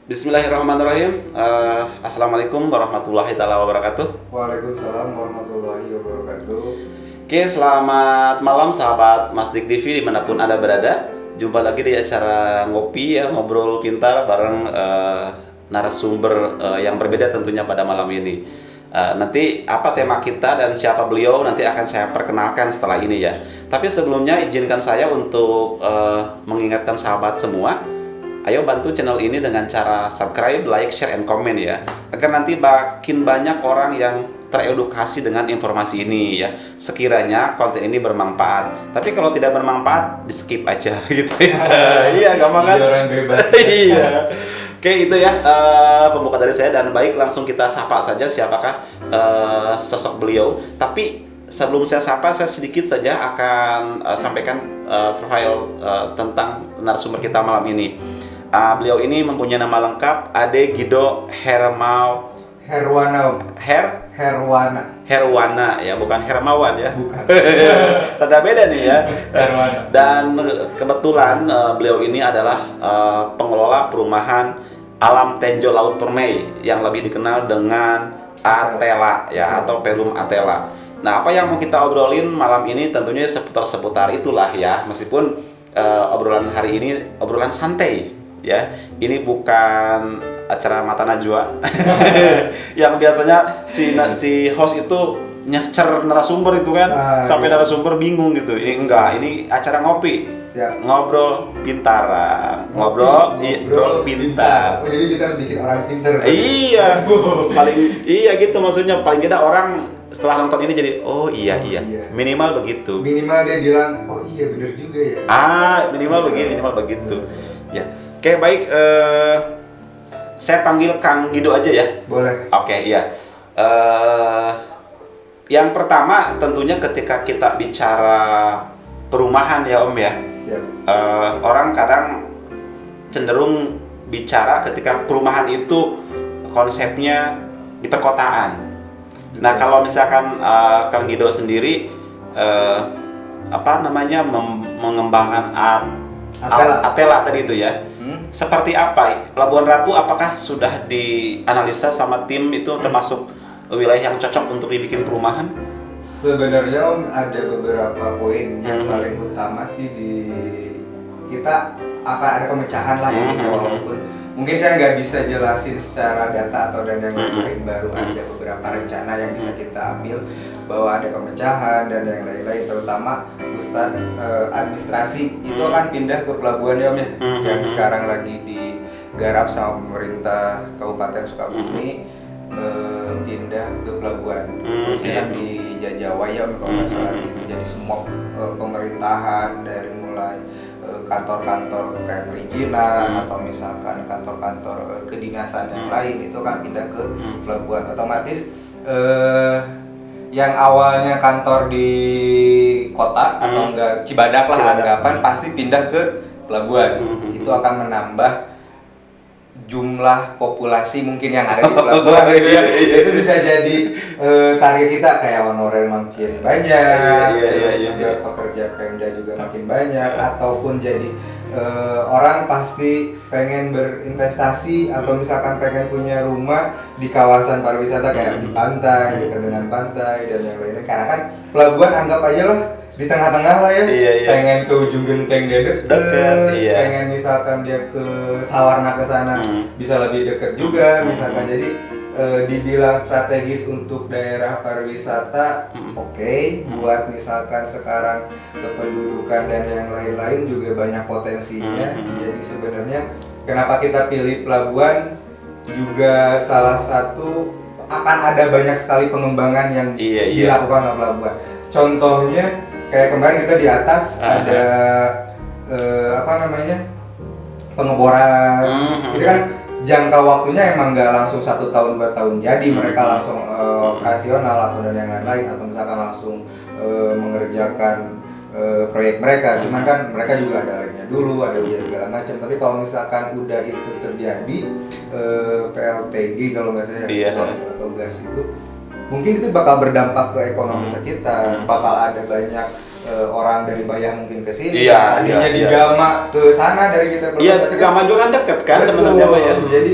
Bismillahirrahmanirrahim. Assalamualaikum warahmatullahi taala wabarakatuh. Waalaikumsalam warahmatullahi wabarakatuh. Oke, selamat malam sahabat Masdik TV dimanapun Anda berada. Jumpa lagi di acara ngopi ya, ngobrol pintar bareng narasumber yang berbeda tentunya pada malam ini. Nanti apa tema kita dan siapa beliau nanti akan saya perkenalkan setelah ini ya. Tapi sebelumnya izinkan saya untuk mengingatkan sahabat semua, ayo bantu channel ini dengan cara subscribe, like, share, and comment ya, agar nanti makin banyak orang yang teredukasi dengan informasi ini ya. Sekiranya konten ini bermanfaat. Tapi kalau tidak bermanfaat, di skip aja gitu ya. Iya, gampang kan? Jadi orang bebas. Iya. Oke, itu ya pembuka dari saya, dan baik langsung kita sapa saja siapakah sosok beliau. Tapi sebelum saya sapa, saya sedikit saja akan sampaikan profil tentang narasumber kita malam ini. Beliau ini mempunyai nama lengkap Ade Guido Herwana. Herwana ya, bukan Hermawan ya. Bukan. Rada beda nih ya. Herwana. Dan kebetulan beliau ini adalah pengelola perumahan Alam Tenjo Laut Permai yang lebih dikenal dengan Atela ya, atau Perum Atela. Nah, apa yang mau kita obrolin malam ini tentunya seputar itulah ya. Meskipun obrolan hari ini obrolan santai ya. Ini bukan acara Mata Najwa yang biasanya si host itu nyacer narasumber itu kan, sampai iya. narasumber bingung gitu. Ini enggak, ini acara ngopi. Siap. Ngobrol pintar. Ngobrol pintar. Oh, jadi kita harus bikin orang pintar. Iya. Paling iya gitu maksudnya, paling tidak orang setelah nonton ini jadi oh iya. Minimal begitu. Minimal dia bilang, oh iya bener juga ya. Minimal begitu. Ya. Oke, baik, saya panggil Kang Guido aja ya. Boleh. Oke, iya. Yang pertama tentunya ketika kita bicara perumahan ya Om ya. Siap. Orang kadang cenderung bicara ketika perumahan itu konsepnya di perkotaan. Nah, kalau misalkan Kang Guido sendiri mengembangkan Atela tadi itu ya. Seperti apa? Pelabuhan Ratu apakah sudah dianalisa sama tim itu termasuk wilayah yang cocok untuk dibikin perumahan? Sebenarnya Om, ada beberapa poin yang paling utama sih kita akan ada pemecahan lah intinya, walaupun mungkin saya nggak bisa jelasin secara data atau dan yang lain, baru ada beberapa rencana yang bisa kita ambil bahwa ada pemecahan dan yang lain-lain, terutama Ustadz administrasi itu akan pindah ke pelabuhan ya Om ya, yang sekarang lagi digarap sama pemerintah Kabupaten Sukabumi, pindah ke pelabuhan. Terus kan di Jajawa ya Om, kalau nggak salah di situ. Jadi semua pemerintahan dari mulai kantor-kantor kayak perizinan atau misalkan kantor-kantor kedinasan yang lain itu akan pindah ke pelabuhan. Otomatis yang awalnya kantor di kota atau enggak Cibadak lah anggapan, pasti pindah ke pelabuhan. Itu akan menambah jumlah populasi mungkin yang ada di pelabuhan gitu ya. Itu bisa jadi target kita, kayak honorer makin banyak, terus juga pekerja Pemda juga makin banyak, ataupun jadi orang pasti pengen berinvestasi atau misalkan pengen punya rumah di kawasan pariwisata kayak di pantai, dekat dengan pantai dan yang lainnya. Karena kan pelabuhan anggap aja lah di tengah-tengah lah ya. Pengen ke ujung genteng dia deket, pengen misalkan dia ke Sawarna ke sana bisa lebih deket juga misalkan. Jadi dibilang strategis untuk daerah pariwisata, oke. Buat misalkan sekarang kependudukan dan yang lain-lain juga banyak potensinya. Jadi sebenarnya kenapa kita pilih pelabuhan juga salah satu akan ada banyak sekali pengembangan yang dilakukan oleh pelabuhan. Contohnya kayak kemarin kita di atas ada pengeboran. Itu kan jangka waktunya emang nggak langsung 1 tahun 2 tahun jadi mereka langsung operasional atau dan yang lain-lain, atau misalkan langsung mengerjakan proyek mereka. Cuman kan mereka juga ada lemnya dulu, ada ujian segala macam. Tapi kalau misalkan udah itu terjadi PLTG kalau nggak salah atau gas itu, mungkin itu bakal berdampak ke ekonomi sekitar, bakal ada banyak orang dari Bayah mungkin ke sini, Iya, tadinya iya, di iya. Gama ke sana dari kita Iya, Gama juga kan deket kan sebenarnya Pak ya. Jadi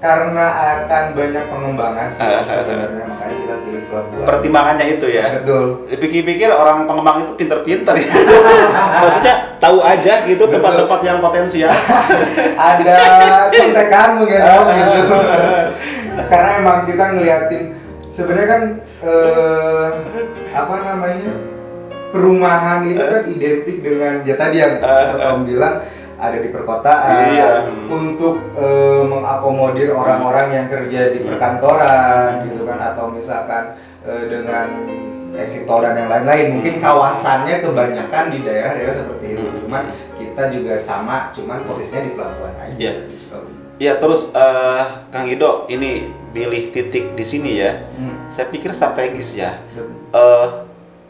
karena akan banyak pengembangan sih sebenarnya, makanya kita pilih pelabuhan. Pertimbangannya itu ya. Betul. Dipikir-pikir orang pengembang itu pinter-pinter ya. Maksudnya tahu aja gitu tempat-tempat yang potensial. Ada contekan mungkin gitu. Karena emang kita ngeliatin sebenarnya kan apa namanya, perumahan itu kan identik dengan ya tadi yang seperti Om bilang ada di perkotaan. Iya. Untuk mengakomodir orang-orang yang kerja di perkantoran gitu kan, atau misalkan dengan exit tol dan yang lain-lain. Mungkin kawasannya kebanyakan di daerah-daerah seperti itu. Cuman kita juga sama, cuman posisinya di pelabuhan aja. Iya. Di Sukabumi. Ya terus Kang Gido ini pilih titik di sini ya. Saya pikir strategis ya.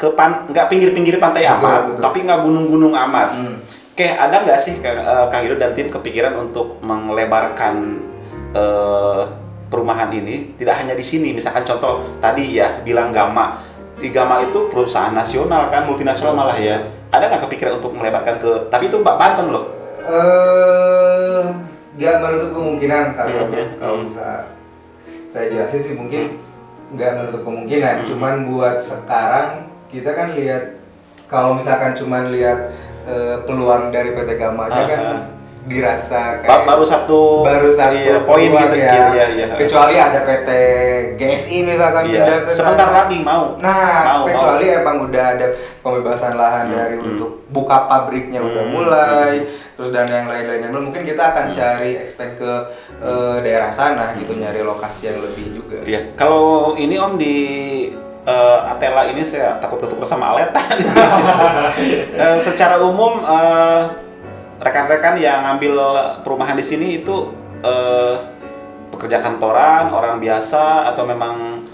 Nggak pinggir-pinggir pantai amat, Betul. tapi nggak gunung-gunung amat. Oke, ada nggak sih Kang Gido dan tim kepikiran untuk melebarkan perumahan ini tidak hanya di sini? Misalkan contoh tadi ya bilang Gama, di Gama itu perusahaan nasional kan, multinasional malah ya. Ada nggak kepikiran untuk melebarkan ke? Tapi itu Mbak Banten loh. Nggak menutup kemungkinan kali ya. Kalau bisa saya jelasin sih mungkin nggak menutup kemungkinan. Cuman buat sekarang kita kan lihat, kalau misalkan cuman lihat peluang dari PT Gama aja kan dirasa kayak baru satu iya, poin peluang gitu ya. iya. Kecuali ada PT GSI misalkan pindah ke sebentar sana. lagi mau. Nah, kecuali emang udah ada pembebasan lahan dari untuk buka pabriknya udah mulai, terus dan yang lain-lainnya. Mungkin kita akan cari expand ke daerah sana gitu, nyari lokasi yang lebih juga. Iya. Kalau ini Om di Atela ini saya takut ketuker sama Aleta. Secara umum rekan-rekan yang ngambil perumahan di sini itu pekerja kantoran, orang biasa atau memang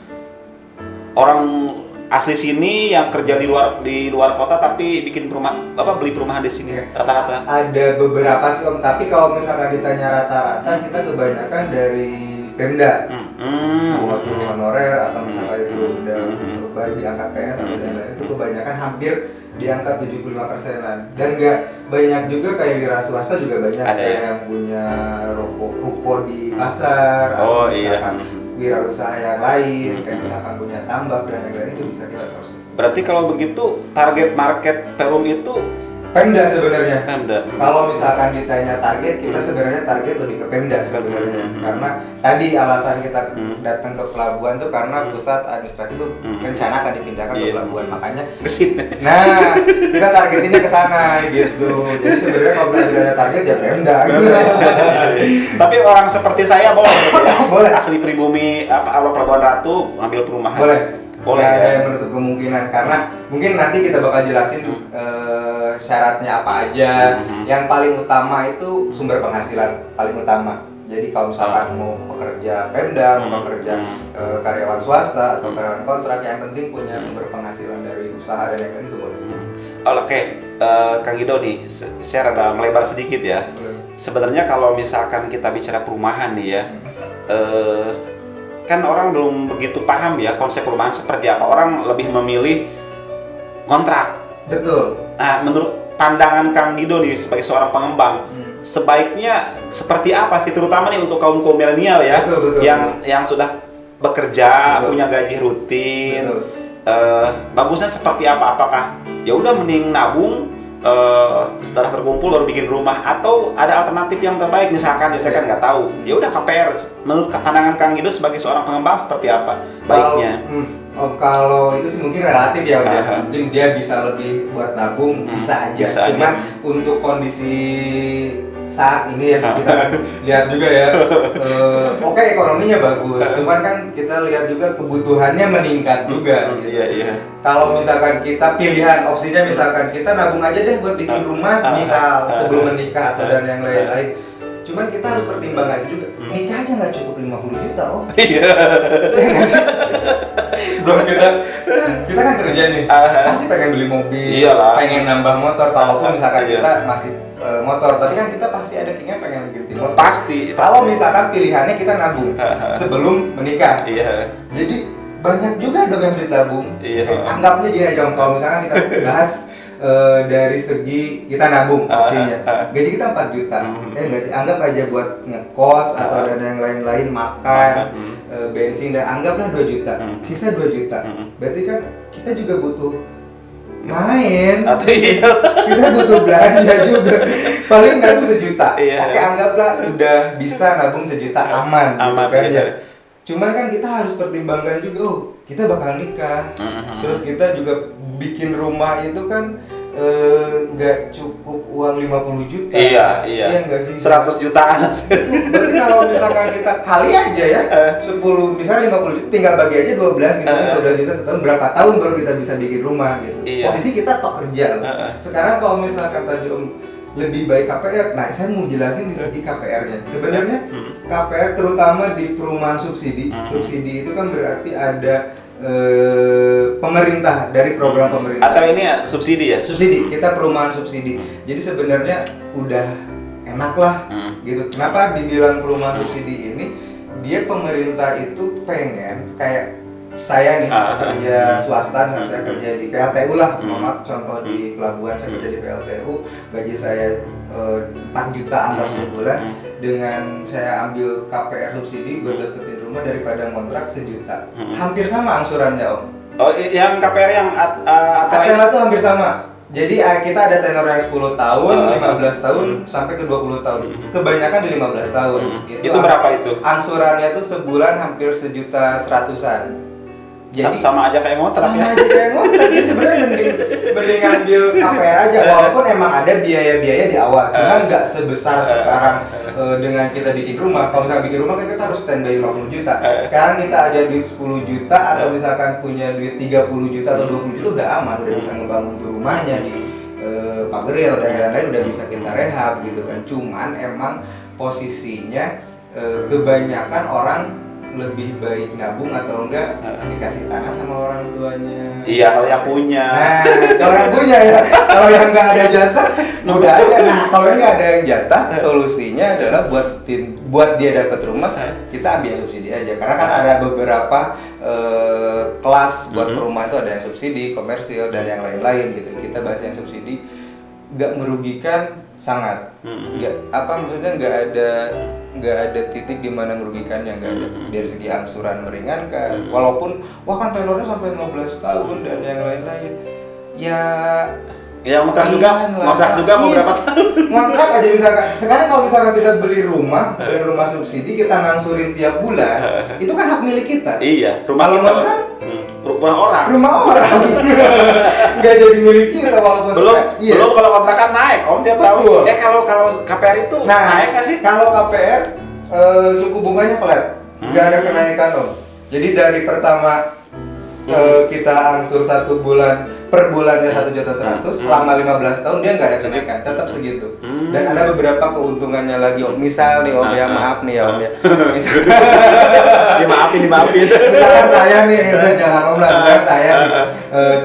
orang asli sini yang kerja di luar kota tapi bikin beli perumahan di sini rata-rata? Ada beberapa sih Om, tapi kalau misalkan ditanya rata-rata kita kebanyakan dari Pemda. Waktu honorer atau misalkan itu udah baru diangkat PNS atau yang lain, itu kebanyakan hampir di angka 75%-an. Dan nggak banyak juga kayak wira swasta juga banyak ada kayak ya? yang punya ruko di pasar atau misalkan wirausaha yang lain, kayak misalkan punya tambak dan yang lain, itu bisa kita proses. Berarti kalau begitu target market Perum itu Pemda sebenarnya. Pemda. Kalau misalkan ditanya target, kita sebenarnya target lebih ke Pemda sebenarnya. Karena tadi alasan kita datang ke pelabuhan tuh karena pusat administrasi itu rencana akan dipindahkan ke pelabuhan, makanya gesit. nah, kita targetinnya ke sana gitu. Jadi sebenarnya kalau misalnya ditanya target ya Pemda gitu. Tapi orang seperti saya boleh. Boleh. Asli pribumi kalau Pelabuhan Ratu ngambil perumahan. Boleh ada yang menutup kemungkinan, karena mungkin nanti kita bakal jelasin syaratnya apa aja. Yang paling utama itu sumber penghasilan paling utama. Jadi kalau misalkan mau pekerja Pemda, mau pekerja karyawan swasta atau karyawan kontrak, yang penting punya sumber penghasilan dari usaha dan yang lain itu boleh. Oke, Kang Gido nih, saya rada melebar sedikit ya. Sebenarnya kalau misalkan kita bicara perumahan nih ya, kan orang belum begitu paham ya konsep perumahan seperti apa. Orang lebih memilih kontrak. Betul. Nah, menurut pandangan Kang Gido nih sebagai seorang pengembang, sebaiknya seperti apa sih, terutama nih untuk kaum milenial ya, betul. yang sudah bekerja, Betul. punya gaji rutin, Betul. bagusnya seperti apa? Apakah ya udah mending nabung, setelah terkumpul baru bikin rumah, atau ada alternatif yang terbaik? Misalkan ya saya kan nggak tahu, ya udah KPR. Menurut pandangan Kang Gido sebagai seorang pengembang seperti apa baiknya? Kalau itu sih mungkin relatif ya, mungkin dia bisa lebih buat nabung, bisa aja. Cuman untuk kondisi saat ini ya kita lihat juga ya, oke, ekonominya bagus, cuman kan kita lihat juga kebutuhannya meningkat juga. Iya. Kalau misalkan kita pilihan opsinya, misalkan kita nabung aja deh buat bikin rumah, misal sebelum menikah atau dan yang lain-lain. Cuman kita harus pertimbangkan itu juga. Nikah aja nggak cukup 50 juta, oh. Iya. Belum kita kan kerja nih, pasti pengen beli mobil, Iyalah. pengen nambah motor. Kalaupun misalkan kita masih motor, tapi kan kita pasti ada keinginan pengen ganti motor. Pasti. Kalau misalkan pilihannya kita nabung sebelum menikah, Iya. jadi banyak juga dong yang ditabung. Iya. Anggapnya gini aja Om, kalau misalkan kita bahas dari segi kita nabung opsinya, gaji kita 4 juta, enggak sih, anggap aja buat ngekos atau dan yang lain-lain, makan, bensin, dan anggaplah 2 juta, sisa 2 juta, berarti kan kita juga butuh main, Atau iya. kita butuh belanja juga, paling nabung 1 juta, Iya. oke anggaplah udah bisa nabung 1 juta aman, Aman, gitu kan iya. ya. Cuman kan kita harus pertimbangkan juga, kita bakal nikah, terus kita juga bikin rumah itu kan nggak cukup uang 50 juta. Iya. Iya nggak sih? 100 jutaan. Berarti kalau misalkan kita kali aja ya, 10, misalnya 50 juta, tinggal bagi aja 12 gitu, 12 juta setahun, berapa tahun baru kita bisa bikin rumah gitu. Iya. Posisi kita pekerja loh. Sekarang kalau misalkan tadi Om lebih baik KPR, nah saya mau jelasin di segi KPR-nya. Sebenarnya KPR terutama di perumahan subsidi, subsidi itu kan berarti ada pemerintah, dari program pemerintah. Atau ini ya subsidi ya? Subsidi, kita perumahan subsidi. Jadi sebenarnya udah enak lah gitu. Kenapa dibilang perumahan subsidi ini? Dia pemerintah itu pengen kayak saya nih kerja swasta, saya kerja di PLTU lah, maaf contoh di pelabuhan saya kerja di PLTU, gaji saya 4 juta anggap sebulan, dengan saya ambil KPR subsidi buat dapetin rumah daripada ngontrak 1 juta, hampir sama angsurannya Om. Oh, yang KPR yang Atela tuh hampir sama. Jadi kita ada tenor yang 10 tahun, 15 tahun, sampai ke 20 tahun. Kebanyakan di 15 tahun. Itu berapa itu? Angsurannya tuh sebulan hampir 1.100.000-an. Jadi sama aja kayak ngontrak ya? Sama aja kayak ngontrak. Jadi sebenarnya mending ngambil KPR aja. Walaupun emang ada biaya-biaya di awal, cuman nggak sebesar sekarang dengan kita bikin rumah. Kalau misalnya bikin rumah kan kita harus standby 50 juta. Sekarang kita ada duit 10 juta atau misalkan punya duit 30 juta atau 20 juta udah aman, udah bisa ngebangun tuh rumahnya di pageril dan lain-lain, udah bisa kita rehab gitu kan. Cuman emang posisinya kebanyakan orang lebih baik nabung atau enggak dikasih tanah sama orang tuanya. Iya, kalau yang punya. Nah, kalau yang punya ya. Kalau yang nggak ada jatah, udah aja. Nah, kalau nggak ada yang jatah, solusinya adalah buat dia dapat rumah, kita ambil subsidi aja. Karena kan ada beberapa kelas buat perumahan itu, ada yang subsidi, komersil, dan yang lain-lain gitu. Kita bahas yang subsidi, nggak merugikan sangat. Maksudnya nggak ada titik di mana merugikannya, nggak ada. Dari segi angsuran meringankan, walaupun kan tenornya sampai 15 tahun dan yang lain-lain. Ya ngontrak juga mau berapa tahun? Ngontrak aja misalkan. Sekarang kalau misalkan kita beli rumah subsidi, kita ngangsurin tiap bulan, itu kan hak milik kita. Iya, rumah kalau kita. ngontrak Rumah orang. Nggak jadi milik kita walaupun belum kalau kontrakan naik Om tiap tahun. Kalau KPR itu naik nggak sih? Kalau KPR suku bunganya flat, nggak ada kenaikan Om. Jadi dari pertama kita angsur 1 bulan, per bulannya 1.100.000, selama 15 tahun dia nggak ada kenaikan, tetap segitu. Dan ada beberapa keuntungannya lagi Om. Misal nih Om ya, maaf nih ya Om ya. Dimaafin. Misalkan saya nih, jangan Om lah, misalkan saya nih,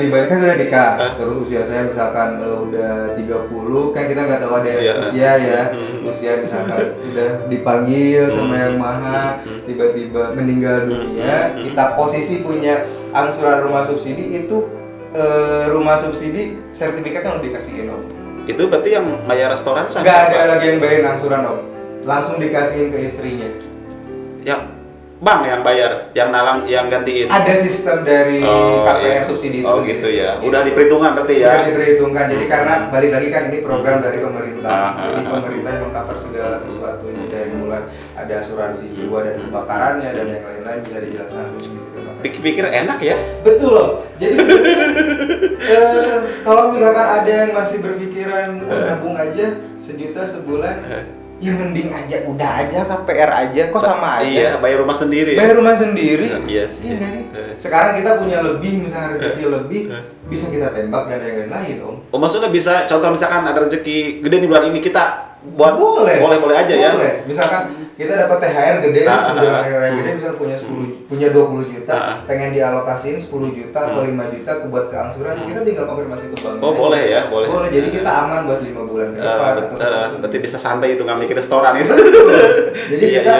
tiba-tiba kan sudah nikah, terus usia saya misalkan udah 30, kan kita nggak tahu ada usia ya, usia misalkan udah dipanggil sama Yang Maha, tiba-tiba meninggal dunia, kita posisi punya angsuran rumah subsidi itu, rumah subsidi sertifikatnya udah dikasihin Om. Itu berarti yang bayar restoran sama? Nggak ada lagi yang bayarin angsuran Om, langsung dikasihin ke istrinya. Yang bank yang bayar, yang gantiin. Ada sistem dari KPR subsidi itu sendiri. Gitu ya. Udah diperhitungkan berarti ya. Udah diperhitungkan. Jadi karena balik lagi kan ini program dari pemerintah. Jadi pemerintah yang meng-cover segala sesuatunya, dari mulai ada asuransi jiwa dan kebakarannya dan yang lain-lain, bisa dijelaskan di situ. Pikir enak ya? Betul loh. Jadi sebenarnya kalau misalkan ada yang masih berpikiran nabung aja 1 juta sebulan, ya mending aja, udah aja KPR aja, kok sama aja. Iya, bayar rumah sendiri. Bayar rumah sendiri. Iya sih. Iya nggak sih? Sekarang kita punya lebih, misalnya rezeki lebih, bisa kita tembak dan yang lain-lain Om. Oh, maksudnya bisa, contoh misalkan ada rezeki gede di bulan ini, kita buat boleh aja ya. Boleh. Misalkan kita dapat THR gede, THR gede, misalkan punya 20 juta, pengen dialokasiin 10 juta atau 5 juta buat keangsuran, kita tinggal konfirmasi ke bank. Oh, boleh ya, boleh. Boleh. Jadi kita aman buat 5 bulan ke depan atau 1 berarti bisa santai itu, nggak mikir restoran itu. Jadi kita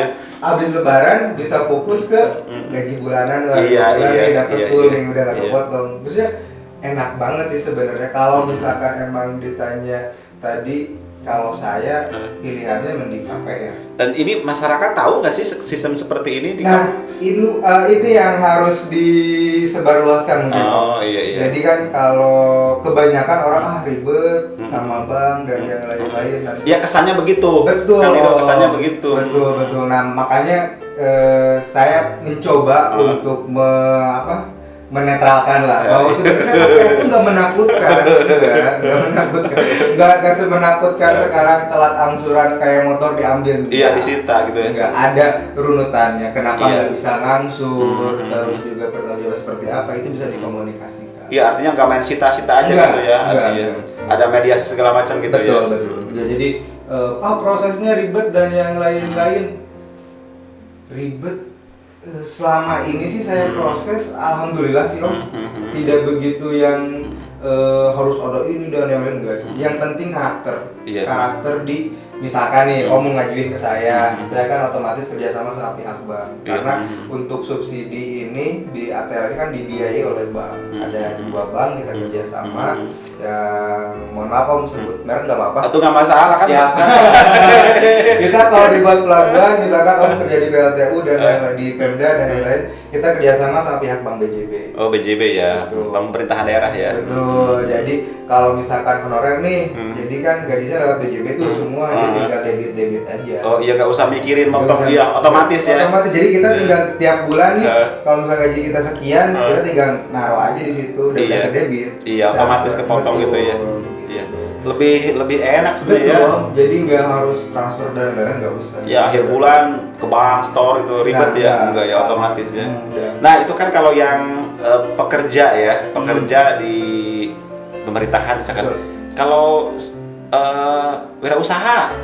abis lebaran bisa fokus ke gaji bulanan lah. Iya, dapat full nih udah gak iya. kepotong. Maksudnya enak banget sih sebenarnya kalau misalkan emang ditanya tadi kalau saya pilihannya mending KPR. Dan ini masyarakat tahu nggak sih sistem seperti ini? Nah, itu yang harus disebarluaskan mungkin. Oh iya. Jadi kan kalau kebanyakan orang ribet sama bank dan yang lain-lain. Ya kesannya begitu. Betul. Kan itu kesannya begitu. Betul. Nah makanya saya mencoba untuk menetralkan lah bahwa sebenarnya KPR itu nggak menakutkan, nggak semenakutkan sekarang telat angsuran kayak motor diambil. Iya disita gitu ya. Nggak ada runutannya, kenapa nggak bisa ngangsur, terus juga pertanggung seperti apa itu bisa dikomunikasikan. Iya artinya nggak main sita-sita aja gitu ya. Ada mediasi segala macam gitu ya. Betul. Jadi prosesnya ribet dan yang lain-lain ribet. Selama ini sih saya proses, alhamdulillah sih Om, tidak begitu yang harus ada ini dan yang lain enggak. Yang penting karakter di misalkan nih Om mau ngajuin ke saya kan otomatis kerjasama sama pihak bank. Karena untuk subsidi ini di ATL ini kan dibiayai oleh bank. Ada 2 bank kita kerjasama. Yang mohon maaf Om sebut merek nggak apa-apa. Itu nggak masalah kan? Siap. Kita kalau dibuat pelabuhan, misalkan Om kerja di PLTU dan di Pemda dan lain-lain, kita kerjasama sama pihak Bank BJB. Oh BJB ya, Bank Pemerintahan Daerah ya. Betul. Jadi kalau misalkan honorer nih, jadi kan gajinya lewat BJB itu semua, dia tinggal debit aja. Oh iya nggak usah mikirin motor dia, otomatis ya. Otomatis. Jadi kita tinggal tiap bulan nih, kalau misalnya gaji kita sekian, kita tinggal naruh aja di situ dan ke debit. Iya, otomatis kepotong gitu ya. Iya. Lebih enak sebenarnya. Betul. Jadi nggak harus transfer dan lain-lain nggak usah. Ya akhir bulan ke bank store itu ribet ya, enggak ya otomatis ya. Nah itu kan kalau yang pekerja di pemerintahan misalkan. Kalau wirausaha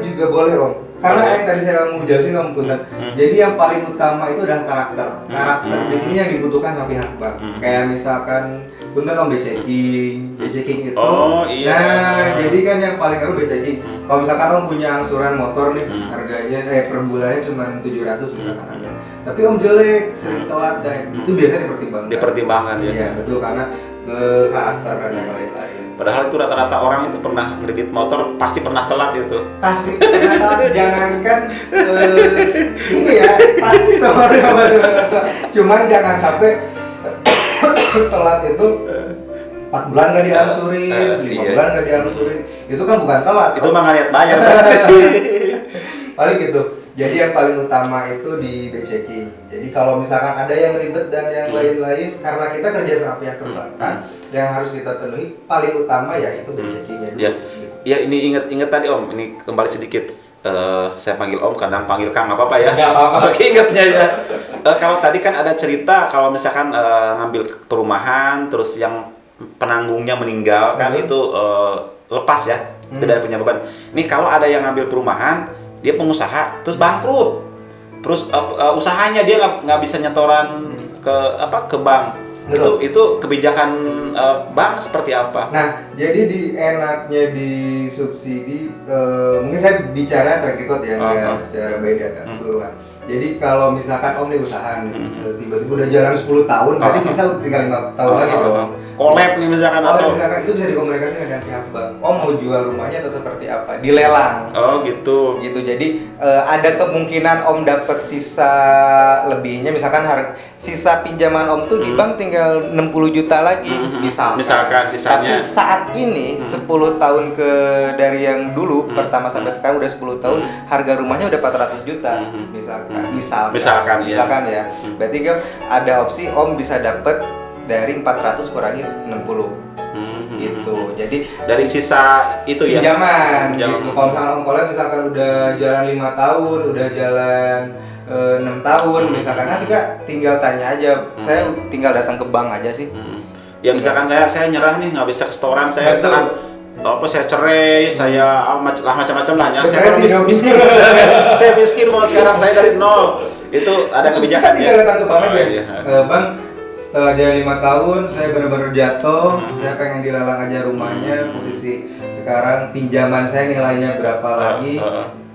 juga boleh Om. Karena yang tadi saya mau jelasin Om Punten. Jadi yang paling utama itu adalah karakter di sini yang dibutuhkan sama pihak bank. Kayak misalkan Punten Om B-checking itu. Nah, jadi kan yang paling ngaruh B-checking. Kalau misalkan Om punya angsuran motor nih, harganya per bulannya cuma 700 misalkan ada. Tapi Om jelek, sering telat dan itu biasanya dipertimbangkan. Ya. Iya, betul karena karakter dan yang lain-lain. Padahal itu rata-rata orang itu pernah kredit motor pasti pernah telat itu. Pasti pernah telat, jangankan ini ya, pasti semua telat. Cuman jangan sampai telat itu 4 bulan nggak diangsurin, 5 bulan nggak diangsurin, itu kan bukan telat. Itu mah nggak niat bayar. Paling gitu. Jadi yang paling utama itu di B-checking. Jadi kalau misalkan ada yang ribet dan yang lain-lain, karena kita kerja sama pihak perbankan, yang harus kita penuhi paling utama ya itu B-checkingnya dulu. Ya ini inget tadi Om, ini kembali sedikit. Saya panggil Om, kadang panggil Kang, apa ya? Nggak apa-apa. Saking ingetnya ya. Kalau tadi kan ada cerita kalau misalkan ngambil perumahan, terus yang penanggungnya meninggal kan itu lepas ya, tidak punya beban. Nih kalau ada yang ngambil perumahan, dia pengusaha, terus bangkrut, terus usahanya dia nggak bisa nyetoran ke bank. Itu kebijakan bank seperti apa? Nah, jadi enaknya di subsidi, mungkin saya bicara track record ya, nggak secara by data keseluruhan. Jadi kalau misalkan Om nih usaha tiba-tiba udah jalan 10 tahun, berarti sisa tinggal 5 tahun lagi dong. Collab nih misalkan atau misalkan itu bisa dikomunikasikan dengan pihak bank. Om mau jual rumahnya atau seperti apa? Dilelang. Oh gitu. Jadi ada kemungkinan Om dapat sisa lebihnya, misalkan sisa pinjaman Om tuh di bank tinggal 60 juta lagi, misalkan sisanya. Tapi saat ini 10 tahun dari yang dulu pertama sampai sekarang udah 10 tahun, harga rumahnya udah 400 juta misalkan ya. Berarti kan ada opsi Om bisa dapat dari 400 kurangi 60 gitu. Jadi dari sisa itu pinjaman gitu. Kalau misalkan Om Kola misalkan udah jalan 5 tahun, udah jalan 6 tahun misalkan, nanti Kak tinggal tanya aja, saya tinggal datang ke bank aja sih. Ya misalkan saya nyerah nih, nggak bisa ke setoran, saya misalkan saya cerai, saya macam-macam lah, saya miskin, saya miskin mau sekarang, saya dari nol. Itu ada kebijakan. Kita tinggal datang ke bank aja. Bang, setelah dia 5 tahun, saya benar-benar jatuh, saya pengen dilelang aja rumahnya, posisi sekarang pinjaman saya nilainya berapa lagi,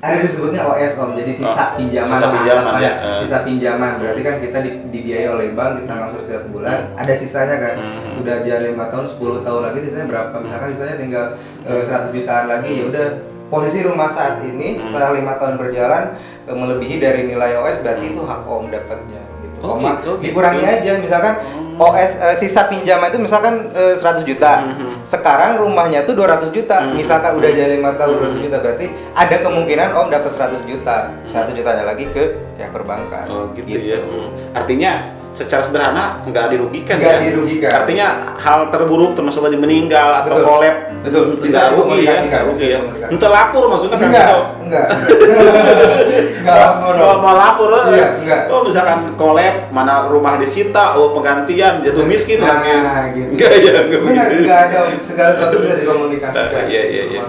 Ada disebutnya OS Om, jadi sisa pinjaman. Sisa pinjaman ya. Sisa pinjaman, berarti kan kita dibiayai oleh bank, kita ngangsur setiap bulan, ada sisanya kan. Udah dia 5 tahun, 10 tahun lagi sisanya berapa? Misalkan sisanya tinggal 100 jutaan lagi, ya udah posisi rumah saat ini setelah 5 tahun berjalan melebihi dari nilai OS, berarti itu hak Om dapatnya gitu. Dikurangi aja, misalkan OS sisa pinjaman itu misalkan 100 juta. Sekarang rumahnya tuh 200 juta. Misalkan udah jadi 5 tahun 200 juta, berarti ada kemungkinan Om dapat 100 juta. 1 jutanya lagi ke pihak perbankan. Oh gitu ya. Artinya secara sederhana nggak dirugikan. Artinya hal terburuk termasuk tadi meninggal atau kolab. Betul. Bisa rugi ya. Itu lapor maksudnya kan? Enggak lapor. Mau lapor. Iya, enggak. Oh misalkan kolab, mana rumah disita, oh penggantian, jatuh miskin nah, kan? gitu. Enggak Benar, enggak ada segala sesuatu bisa dikomunikasikan. Iya.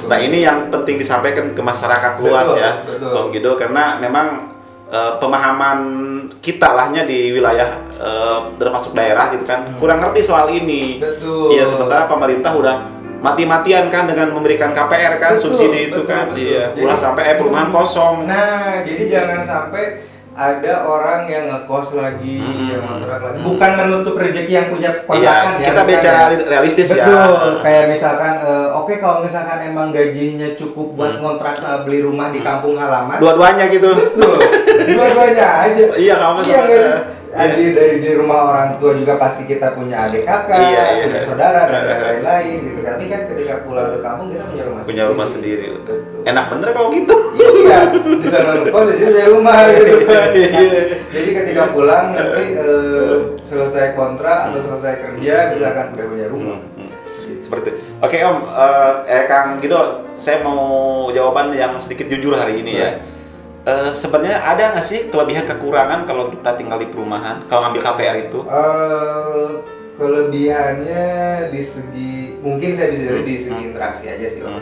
Nah ini yang penting disampaikan ke masyarakat luas ya, Om Gido, karena memang pemahaman kita lahnya di wilayah termasuk daerah gitu kan kurang ngerti soal ini. Betul. Iya, sementara pemerintah udah mati-matian kan dengan memberikan KPR kan, subsidi itu kan. Iya, ulah sampai perumahan kosong. Nah, jadi jangan sampai ada orang yang ngekos lagi, yang ngontrak lagi. Bukan menutup rezeki yang punya kontrakan ya. Kita bicara realistis ya. Betul. Kayak misalkan, oke, kalau misalkan emang gajinya cukup buat ngontrak sama beli rumah di kampung halaman. Dua-duanya gitu. Betul. Dua-duanya aja. Iya, kamu di rumah orang tua juga pasti kita punya adik kakak, punya saudara dan lain-lain gitu. Tapi kan ketika pulang ke kampung kita punya rumah sendiri. Betul. Enak bener kalau gitu. Iya, di sana ngekos, di sini punya rumah gitu kan. Jadi ketika pulang nanti selesai kontrak atau selesai kerja misalkan udah punya rumah. Seperti itu. Oke Om, Kang Gido, saya mau jawaban yang sedikit jujur hari ini ya. Sebenarnya ada nggak sih kelebihan kekurangan kalau kita tinggal di perumahan, kalau ngambil KPR itu? Kelebihannya di segi, mungkin saya bisa jadi di segi interaksi aja sih Om.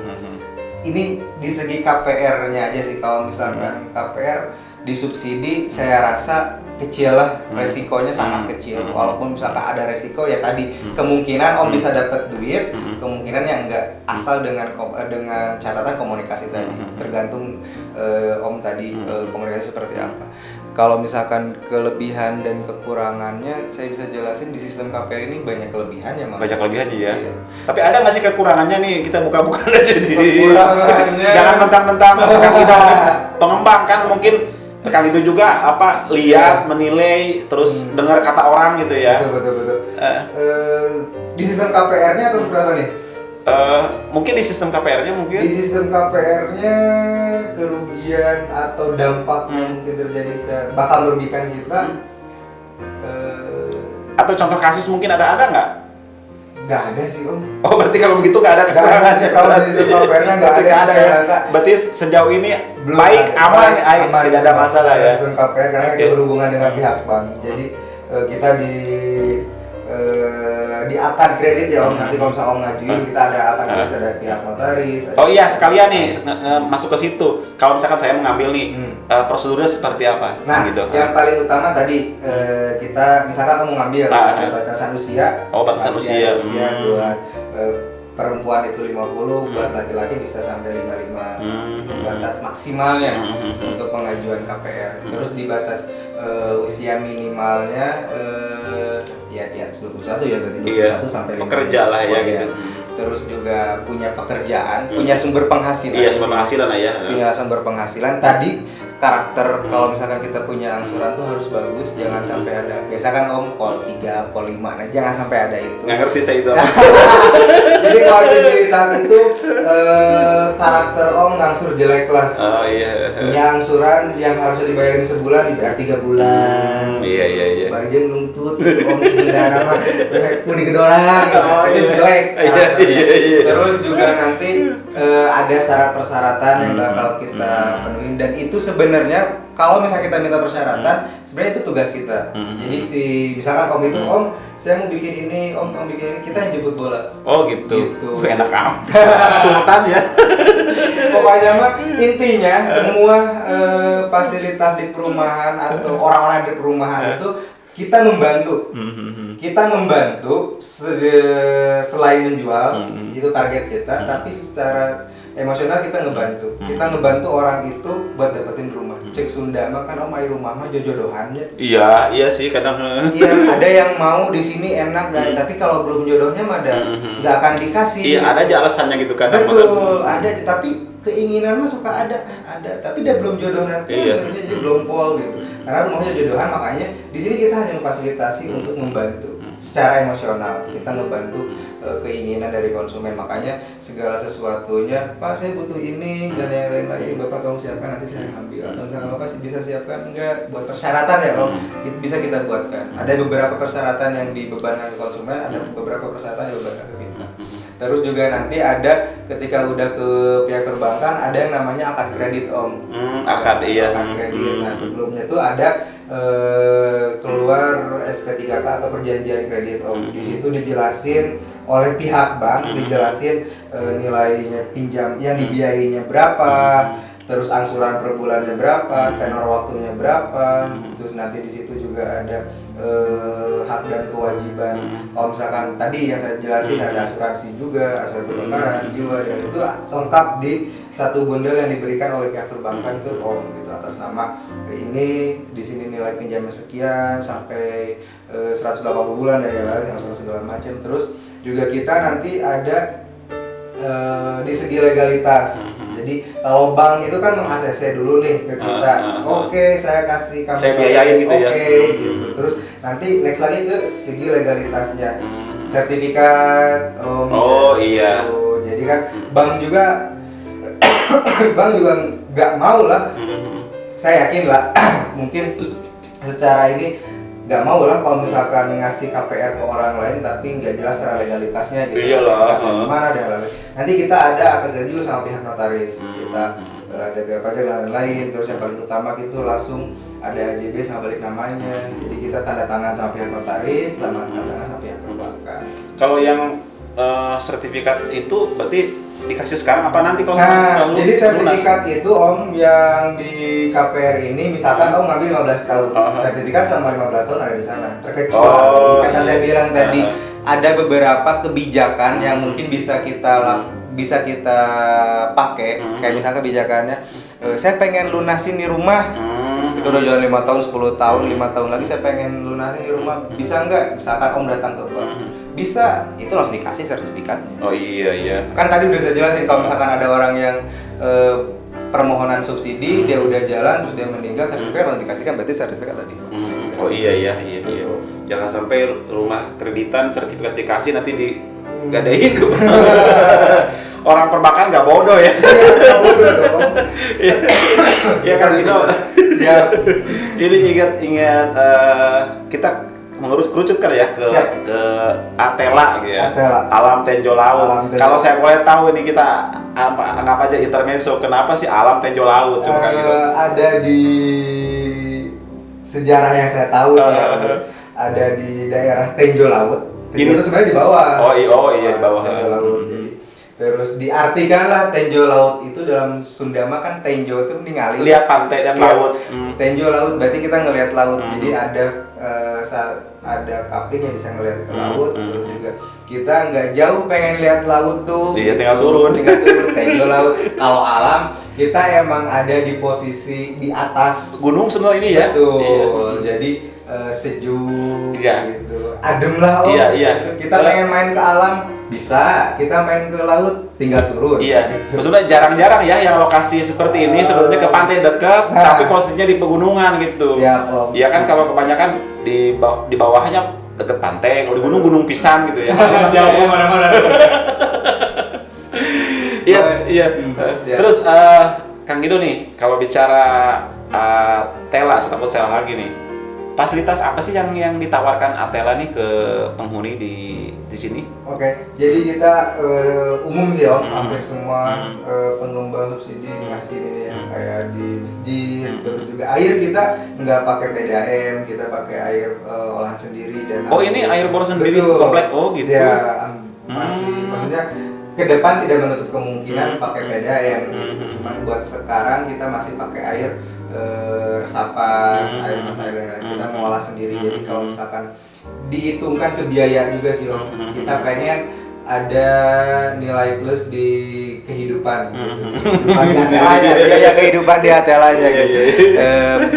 Ini di segi KPR-nya aja sih, kalau misalkan KPR disubsidi saya rasa kecil lah, resikonya sangat kecil. Walaupun misalkan ada resiko ya tadi kemungkinan Om bisa dapat duit, kemungkinannya enggak, asal dengan catatan komunikasi tadi. Tergantung Om tadi komunikasi seperti apa. Kalau misalkan kelebihan dan kekurangannya saya bisa jelasin, di sistem KPR ini banyak kelebihannya. Banyak kelebihannya ya. Iya. Tapi ada nggak sih kekurangannya nih? Kita buka-buka aja nih. Kekurangannya. Jangan mentang-mentang pengembang kan mungkin Kang Gido juga lihat, menilai, terus dengar kata orang gitu ya. Betul. Di sistem KPR-nya atau seperti apa nih? Mungkin di sistem KPR-nya mungkin. Di sistem KPR-nya kerugian atau dampak yang mungkin terjadi bakal merugikan kita. Atau contoh kasus mungkin ada nggak? Nggak ada sih Om. Oh berarti kalau begitu nggak ada kekurangannya. Kalau di sistem KPR-nya nggak ada ya. Berarti sejauh ini belum baik, aman, tidak ada masalah ya. Sistem KPR karena kita berhubungan dengan pihak bank. Jadi kita di akad kredit ya Om. Nanti kalau misalnya Om ngajuin, kita ada akad kredit, ada pihak notaris. Oh iya, sekalian nih masuk ke situ. Kalau misalkan saya mengambil nih, prosedurnya seperti apa? Nah, gitu. Yang paling utama tadi kita misalkan kamu ngambil ada batasan usia. Oh, batasan usia. Buat perempuan itu 50, buat laki-laki bisa sampai 55. Batas maksimalnya untuk pengajuan KPR. Terus di batas usia minimalnya ya di atas 21 ya, berarti 21 sampai 55. Pekerja lah ya gitu. Terus juga punya pekerjaan, punya sumber penghasilan. Iya, sumber penghasilan lah ya. Punya sumber penghasilan. Tadi karakter kalau misalkan kita punya angsuran tuh harus bagus, jangan sampai ada. Biasa kan Om call 3, call 5, nah jangan sampai ada itu. Nggak ngerti saya itu. Jadi kalau identitas itu karakter Om ngangsur jelek lah. Oh iya. Punya angsuran yang harusnya dibayarin sebulan dibayar 3 bulan. Iya. Baru dia nuntut gitu Om sudah nama mau digedorang gitu. Itu jelek. Iya. Terus juga nanti ada syarat persyaratan yang bakal kita penuhin, dan itu sebenarnya kalau misalnya kita minta persyaratan sebenarnya itu tugas kita. Jadi misalkan Om itu Om saya mau bikin ini, Om kamu bikin ini, kita yang jemput bola. Oh gitu. Enak amat. Sultan ya. Pokoknya mah intinya semua fasilitas di perumahan atau orang-orang di perumahan itu kita membantu. Kita membantu selain menjual, itu target kita, tapi secara emosional kita ngebantu. Kita ngebantu orang itu buat dapetin rumah. Cek Sunda mah kan air rumah mah jodohan ya. Iya sih kadang. Iya, ada yang mau di sini enak dan tapi kalau belum jodohnya mah nggak akan dikasih. Iya, ada aja alasannya gitu kadang. Betul, ada tapi keinginan mah suka ada, tapi dia belum jodoh nanti, jodohnya jadi belum pol gitu. Karena rumahnya jodohan, makanya di sini kita hanya memfasilitasi untuk membantu secara emosional. Kita ngebantu keinginan dari konsumen, makanya segala sesuatunya, Pak saya butuh ini dan yang lain-lain, Bapak tolong siapkan nanti saya ambil, atau misalnya Bapak sih bisa siapkan enggak buat persyaratan ya Om, itu bisa kita buatkan. Ada beberapa persyaratan yang dibebankan ke konsumen, ada beberapa persyaratan yang dibebankan ke kita. Terus juga nanti ada ketika udah ke pihak perbankan ada yang namanya akad kredit Om. Akad kredit. Nah sebelumnya itu ada keluar SP3K atau perjanjian kredit Om. Di situ dijelasin oleh pihak bank, dijelasin nilainya pinjam yang dibiayainya berapa, terus angsuran per bulannya berapa, tenor waktunya berapa. Terus nanti di situ juga ada hak dan kewajiban. Kalau misalkan tadi yang saya jelasin ada asuransi juga, asuransi kebakaran jiwa, dan itu lengkap di satu bundel yang diberikan oleh pihak perbankan ke Om gitu, atas nama ini di sini nilai pinjamnya sekian sampai 180 bulan dan yang lain, asuransi segala macam. Terus juga kita nanti ada di segi legalitas. Jadi kalau bank itu kan meng-ACC dulu nih ke kita. Oke, saya kasih kamu. Saya biayain gitu ya. Oke, gitu. Terus nanti next lagi ke segi legalitasnya. Sertifikat iya. Jadi kan bank juga nggak mau lah. Saya yakin lah mungkin secara ini nggak mau lah kalau misalkan ngasih KPR ke orang lain tapi nggak jelas secara legalitasnya gitu. Iyalah. Gimana dan lain-lain. Nanti kita ada akad kredit sama pihak notaris. Kita ada biaya pajak dan lain-lain. Terus yang paling utama itu langsung ada AJB sama balik namanya. Jadi kita tanda tangan sama pihak notaris sama tanda tangan sama pihak perbankan. Kalau yang sertifikat itu berarti dikasih sekarang apa nanti kalau jadi sertifikat itu Om yang di KPR ini misalkan Om ngambil 15 tahun, sertifikat selama 15 tahun ada di sana. Terkecuali kata saya bilang tadi ada beberapa kebijakan yang mungkin bisa kita pakai, kayak misalkan kebijakannya saya pengen lunasin di rumah. Itu udah jalan 5 tahun, 10 tahun, 5 tahun lagi saya pengen lunasin di rumah. Bisa nggak? Misalkan Om datang ke bank. Bisa, itu langsung dikasih sertifikatnya. Oh iya. Kan tadi udah saya jelasin kalau misalkan ada orang yang permohonan subsidi, dia udah jalan terus dia meninggal, sertifikat langsung dikasihkan, berarti sertifikat tadi. Oh iya. Jangan sampai rumah kreditan sertifikat dikasih nanti digadain ke orang perbankan nggak bodoh ya. Iya, nggak bodoh dong. Iya kan itu. Siap. Ini ingat kita mengerucut kan ya ke Atela gitu ya. Atela. Alam Tenjo Laut. Kalau saya boleh tahu ini kita anggap aja intermezzo. Kenapa sih Alam Tenjo Laut? Coba gitu. Ada di sejarah yang saya tahu sih. Ada di daerah Tenjo Laut. Tenjo itu sebenarnya di bawah. Oh iya di bawah. Tenjo Laut. Jadi terus diartikan lah Tenjo Laut itu dalam Sunda mah kan Tenjo itu ningali. Lihat pantai dan laut. Tenjo Laut berarti kita ngelihat laut. Jadi ada kapling yang bisa ngelihat ke laut. Terus juga kita nggak jauh pengen lihat laut tuh. Iya, tinggal turun Tenjo Laut. Kalau alam kita emang ada di posisi di atas gunung semua ini ya. Betul. Iya. Jadi sejuk gitu. Adem lah Om. Iya. Gitu. Kita pengen main ke alam bisa, kita main ke laut tinggal turun. Iya. Gitu. Maksudnya jarang-jarang ya yang lokasi seperti ini sebetulnya ke pantai dekat, tapi posisinya di pegunungan gitu. Iya Om. Iya kan kalau kebanyakan di bawahnya deket pantai, kalau di gunung pisang gitu ya. Jauh mana-mana. Iya. Terus Kang Gido nih, kalau bicara Tela, takut saya lagi nih. Fasilitas apa sih yang ditawarkan Atela nih ke penghuni di sini? Oke, jadi kita umum sih Om, hampir semua pengembang subsidi ngasih ini yang kayak di masjid, terus juga air kita nggak pakai PDAM, kita pakai air olahan sendiri dan ini air bor sendiri komplek, gitu. Ya, maksudnya ke depan tidak menutup kemungkinan pakai PDAM gitu. Cuman buat sekarang kita masih pakai air resapan, air mata air lain-lain. Kita mengolah sendiri. Jadi kalau misalkan dihitungkan ke biaya juga sih Om, kita pengen ada nilai plus di kehidupan, kehidupan di atelanya, biaya kehidupan di atelanya gitu.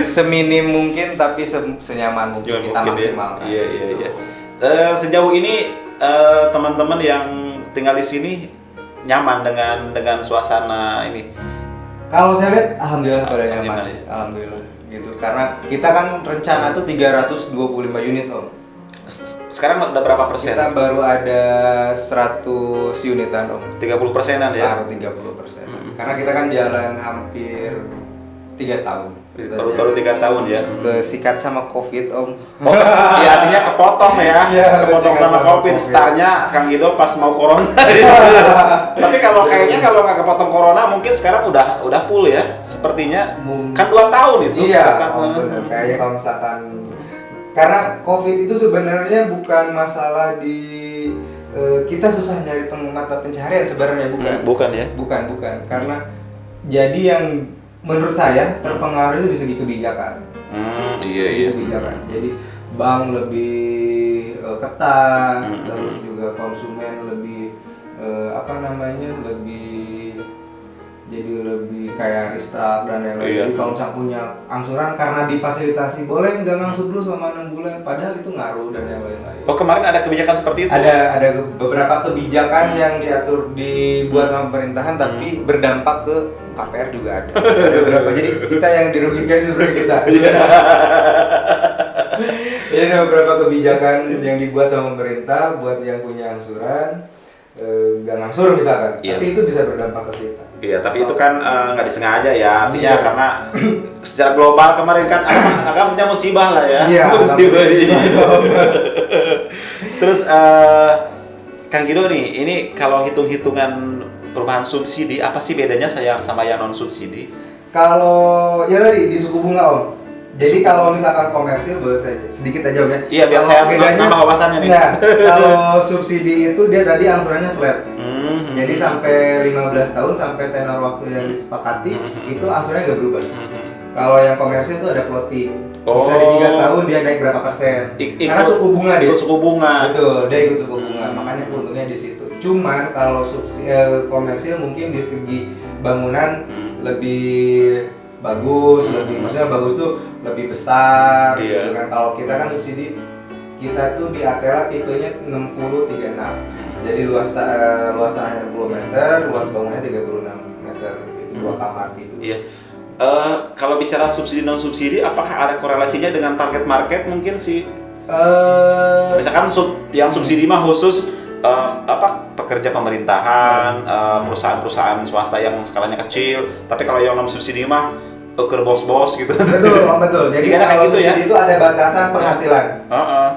Seminim mungkin tapi senyaman mungkin kita maksimalkan. Iya. Sejauh ini teman-teman yang tinggal di sini nyaman dengan suasana ini. Kalau saya lihat alhamdulillah pada nyaman Gimana? sih, alhamdulillah gitu. Karena kita kan rencana tuh 325 unit Om. Sekarang udah berapa persen? Kita baru ada 100 unitan Om. 30%-an ya? Baru 30%. Karena kita kan jalan hampir 3 tahun. Baru 3 tahun ya? Kesikat sama Covid Om. Oh, ya artinya kepotong ya? Iya, Kepotong kesikat sama sama COVID. COVID. Startnya Kang Gido pas mau corona. Tapi kalau kayaknya kalau nggak kepotong corona mungkin sekarang udah full ya? Sepertinya kan 2 tahun itu. Iya, benar. Kayaknya kalau misalkan karena COVID itu sebenarnya bukan masalah di kita susah nyari mata pencaharian sebenarnya bukan. Bukan ya? Bukan. Karena jadi yang menurut saya terpengaruh itu di segi kebijakan. Iya. Kebijakan. Jadi bank lebih ketat, terus juga konsumen lebih lebih kayak restruct dan lain-lain. Iya. Jadi kalau misalnya punya angsuran karena difasilitasi boleh nggak ngangsur dulu selama 6 bulan, padahal itu ngaruh dan yang lain-lain. Oh kemarin ada kebijakan seperti itu? Ada beberapa kebijakan yang dibuat sama pemerintahan tapi berdampak ke KPR juga ada. Ada beberapa. Jadi kita yang dirugikan sebenarnya kita. Jadi ada beberapa kebijakan yang dibuat sama pemerintah buat yang punya angsuran nggak ngangsur misalkan, tapi itu bisa berdampak ke kita. Iya, tapi itu kan nggak disengaja ya, artinya karena secara global kemarin kan agak saja musibah lah ya. Iya, musibah. Terus Kang Gido nih, ini kalau hitung-hitungan perubahan subsidi, apa sih bedanya sama yang non subsidi? Kalau ya tadi di suku bunga Om. Jadi kalau misalkan komersil boleh saya sedikit aja Om ya. Iya, biar saya nambah wawasannya nih. Nah, kalau subsidi itu dia tadi angsurannya flat. Jadi sampai 15 tahun sampai tenor waktu yang disepakati itu angsurannya nggak berubah. Kalau yang komersil itu ada floating. Bisa di 3 tahun dia naik berapa persen. Karena suku bunga dia. Suku bunga. Betul, dia ikut suku bunga. Makanya keuntungnya di situ. Cuman kalau komersil mungkin di segi bangunan lebih bagus, maksudnya bagus tuh lebih besar gitu kan. Kalau kita kan subsidi kita tuh di Atela tipenya 60-36. Jadi luas tanahnya 60 meter, luas bangunnya 36 meter gitu, 2 kamar tidur. Iya. Kalau bicara subsidi non subsidi, apakah ada korelasinya dengan target market mungkin sih? Misalkan yang subsidi mah khusus pekerja pemerintahan, perusahaan-perusahaan swasta yang skalanya kecil. Tapi kalau yang non subsidi mah ke bos-bos gitu. Betul. Jadi kalau gitu subsidi itu ada batasan penghasilan.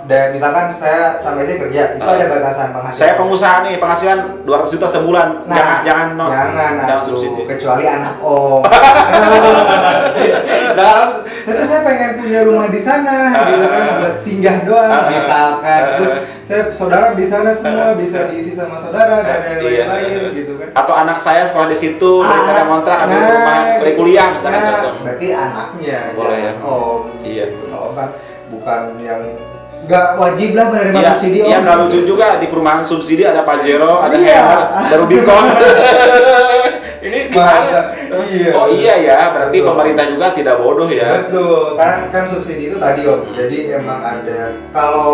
Dan misalkan saya sama istri kerja, itu ada batasan penghasilan. Saya pengusaha nih, penghasilan 200 juta sebulan. Nah, jangan subsidi. Kecuali anak Om. Tapi saya pengen punya rumah di sana gitu kan buat singgah doang misalkan. Terus saya saudara di sana semua bisa diisi sama saudara dan yang lain-lain gitu kan. Atau anak saya sekolah di situ, daripada kontrak ambil rumah kuliah misalkan contoh. Berarti anaknya boleh ya. Iya. Kalau kan bukan yang nggak wajib lah menerima subsidi Iya, nggak lucu juga di perumahan subsidi ada Pajero, ada Iya. Hammer, ada Rubicon. Ini gimana? Iya. Oh iya ya, berarti Betul. pemerintah juga tidak bodoh ya. Betul, karena kan subsidi itu tadi Om. Jadi emang ada. Kalau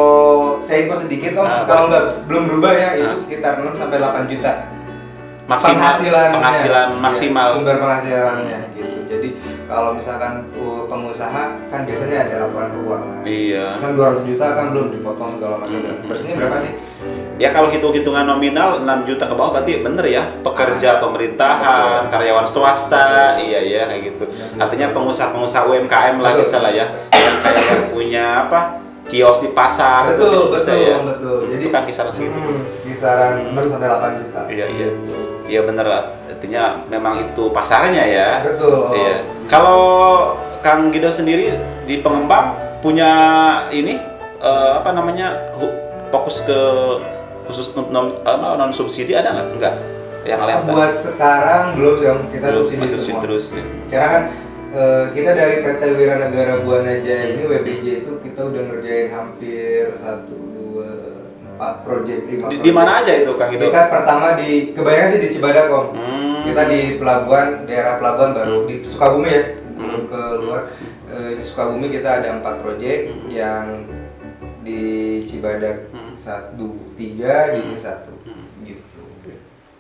saya info sedikit Om, kalau belum berubah ya itu sekitar 6 sampai 8 juta. Penghasilan maksimal. Sumber penghasilannya gitu. Jadi kalau misalkan pengusaha kan biasanya ada laporan keuangan. Iya. Kan 200 juta kan belum dipotong segala macam. Bersihnya berapa sih? Ya kalau hitung-hitungan nominal 6 juta ke bawah berarti bener ya, pekerja pemerintahan, karyawan swasta, iya kayak gitu. Artinya pengusaha-pengusaha UMKM lah bisa lah ya, yang kayak punya kios di pasar. Betul. Jadi Jadi itu kan kisaran segitu. Kisaran 6 sampai 8 juta. Iya bener, artinya memang itu pasarnya ya. Betul. Iya. Kalau Kang Gido sendiri di pengembang punya ini fokus ke khusus non subsidi ada nggak? Enggak. Yang lain buat sekarang belum sih Om, kita subsidi semua. Terus ya. Karena kan kita dari PT Wiranegara Buana Jaya ini WBJ itu kita udah ngerjain hampir 1, 2, 4 project, 5 project. Di mana aja itu Kang Gido? Kita pertama kebanyakan sih di Cibadak Om. Kita di pelabuhan, daerah pelabuhan baru di Sukabumi ya, belum ke luar. Di Sukabumi kita ada 4 proyek, yang di Cibadak 1, 3, di sini 1 gitu.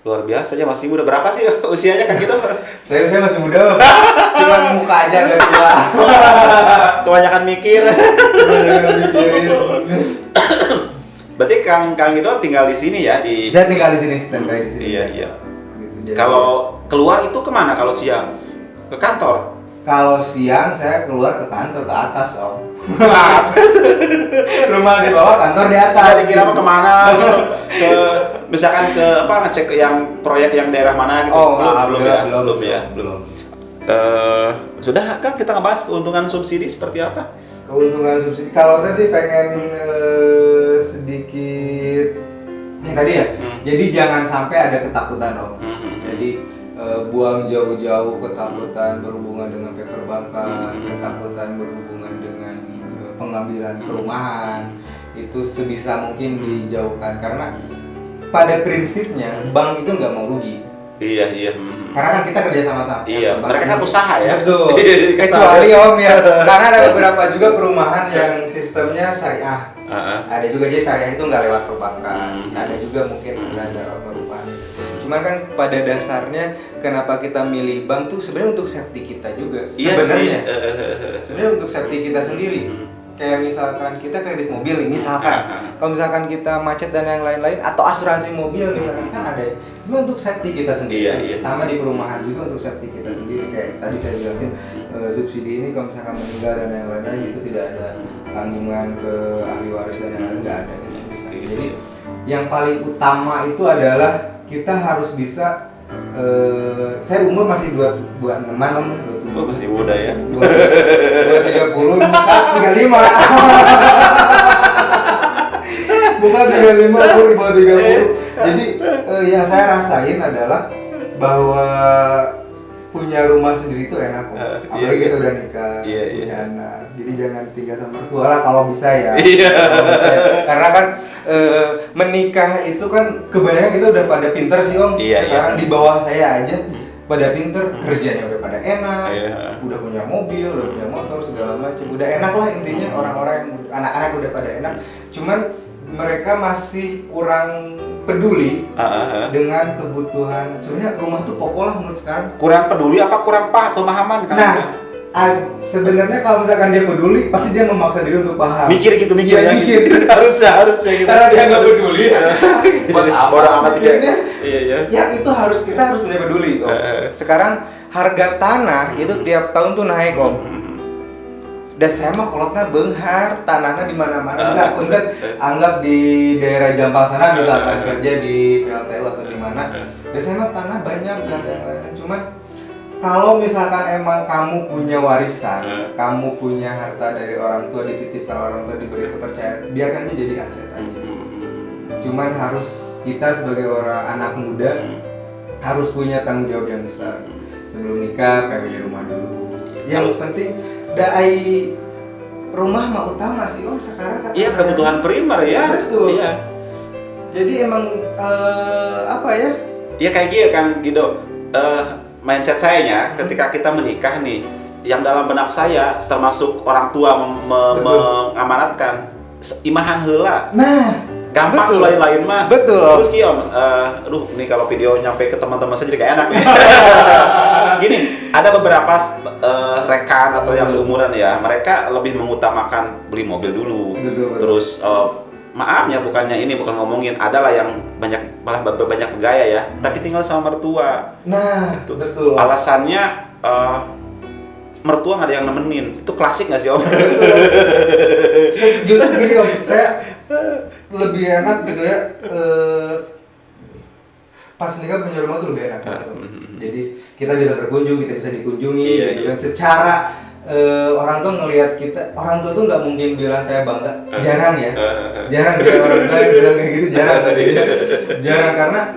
Luar biasa ya, masih muda. Berapa sih usianya Kang Gido? Saya masih muda, cuman muka aja agak tua. Kebanyakan mikir. Berarti Kang Gido tinggal di sini ya di. Saya tinggal di sini, standby di sini. Iya. Gitu, jadi, Kalau keluar itu kemana kalau siang? Ke kantor? kalau siang saya keluar ke kantor, ke atas Om. Atas. Rumah di bawah, kantor di atas. Tadi kira kemana gitu? Ke misalkan ke apa ngecek yang proyek yang daerah mana gitu? Oh, belum ya. belum. Sudah kan kita ngebahas keuntungan subsidi seperti apa? Keuntungan subsidi, kalau saya sih pengen sedikit yang tadi ya. Jadi jangan sampai ada ketakutan Om. Jadi buang jauh-jauh ketakutan berhubungan dengan perbankan, ketakutan berhubungan dengan pengambilan perumahan, itu sebisa mungkin dijauhkan, karena pada prinsipnya bank itu nggak mau rugi. Iya. Karena kan kita kerja sama-sama. Iya, mereka kan usaha ya. Betul. Kecuali Om ya, karena ada beberapa juga perumahan yang sistemnya syariah. Ada juga aja syariah itu nggak lewat perbankan. Ada juga mungkin ada perubahan. Cuman kan pada dasarnya kenapa kita milih bank tuh sebenarnya untuk safety kita juga. Sebenarnya. Sebenarnya untuk safety kita sendiri. Kayak misalkan kita kredit mobil nih, misalkan. Kalau misalkan kita macet dan yang lain-lain, atau asuransi mobil misalkan, kan ada. Sebenarnya untuk safety kita sendiri. Iya. Sama di perumahan juga untuk safety kita sendiri. Kayak tadi saya jelasin, subsidi ini kalau misalkan meninggal dan yang lain-lain itu tidak ada tanggungan ke ahli waris dan yang lain, nggak ada gitu. Jadi yang paling utama itu adalah kita harus bisa, saya umur masih 26-an Om. Oh, masih muda ya. 30, bukan 35. Bukan 35, umur di bawah 30. Jadi yang saya rasain adalah bahwa punya rumah sendiri itu enak kok. Apalagi kita udah nikah, punya anak. Jadi jangan tinggal sama mertua lah kalau bisa ya. Kalau bisa ya. Karena kan menikah itu kan kebanyakan kita udah pada pinter sih Om. Sekarang di bawah saya aja pada pinter, kerjanya udah pada enak, udah punya mobil, udah punya motor segala macam, udah enak lah intinya. Orang-orang yang anak-anak udah pada enak. Cuman mereka masih kurang peduli dengan kebutuhan. Sebenarnya rumah tuh pokok lah menurut sekarang. Kurang peduli apa kurang pemahaman kan? Nah, sebenarnya kalau misalkan dia peduli, pasti dia memaksa diri untuk paham. Mikir ya. Mikir. harusnya gitu. Karena dia nggak peduli. Buat amat Mikirnya. Iya. Yang itu kita harus punya peduli Om. Sekarang harga tanah itu tiap tahun tuh naik Om. Dan saya mah kolotnya beunghar, tanahnya di mana-mana. Bisa kundet anggap di daerah Jampang sana misalkan kerja di PLTU atau di mana. Dan saya mah tanah banyak dan yang lain. Cuman kalau misalkan emang kamu punya warisan, kamu punya harta dari orang tua, dititipkan orang tua, diberi kepercayaan, biarkan itu jadi aset aja. Cuman harus kita sebagai orang anak muda harus punya tanggung jawab yang besar. Sebelum nikah pengen punya rumah dulu. Yang penting rumah mah utama sih Om sekarang kan. Iya, kebutuhan primer ya. Betul. Iya. Jadi emang apa ya? Iya kayak gitu Kang Gido. Mindset saya ketika kita menikah nih, yang dalam benak saya termasuk orang tua mengamanatkan imahan heula. Nah, gampang lain-lain mah. Betul. Terus Kiom, aduh nih kalau video nyampe ke teman-teman saya jadi gak enak nih. Gini, ada beberapa rekan atau yang seumuran ya, mereka lebih mengutamakan beli mobil dulu. Betul. Terus maafnya bukan ngomongin, adalah yang malah banyak bergaya ya, tapi tinggal sama mertua. Nah, gitu. Betul. Alasannya mertua nggak ada yang nemenin, itu klasik nggak sih Om? Betul. Justru gini Om, saya lebih enak gitu ya. Pas nikah punya rumah tuh lebih enak. Jadi kita bisa berkunjung, kita bisa dikunjungi, gitu kan. Secara orang tua ngelihat kita, orang tua tuh nggak mungkin bilang saya bangga, jarang ya, jarang sih orang tua yang bilang kayak gitu, jarang karena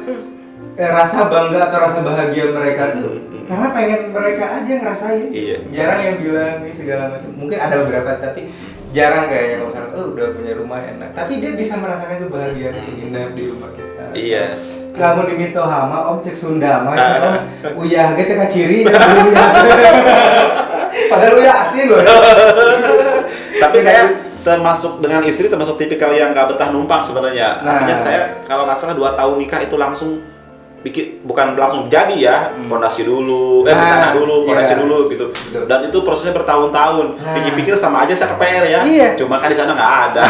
rasa bangga atau rasa bahagia mereka tuh karena pengen mereka aja ngerasain, jarang yang bilang segala macam. Mungkin ada beberapa tapi jarang kayaknya kalau misalnya udah punya rumah enak, tapi dia bisa merasakan kebahagiaan nginep di rumah kita. Iya. Lamun di Mitohama om cek Sunda mah om uyah ge teh kaciri ya uyah. Padahal uyah asin loh. Tapi saya termasuk dengan istri termasuk tipikal yang nggak betah numpang sebenarnya. Artinya saya kalau nggak salah 2 tahun nikah itu langsung bikin, bukan langsung jadi ya, pondasi dulu, tanah dulu, pondasi dulu gitu. Betul. Dan itu prosesnya bertahun-tahun. Pikir-pikir sama aja saya KPR ya. Iya. Cuma kan di sana nggak ada.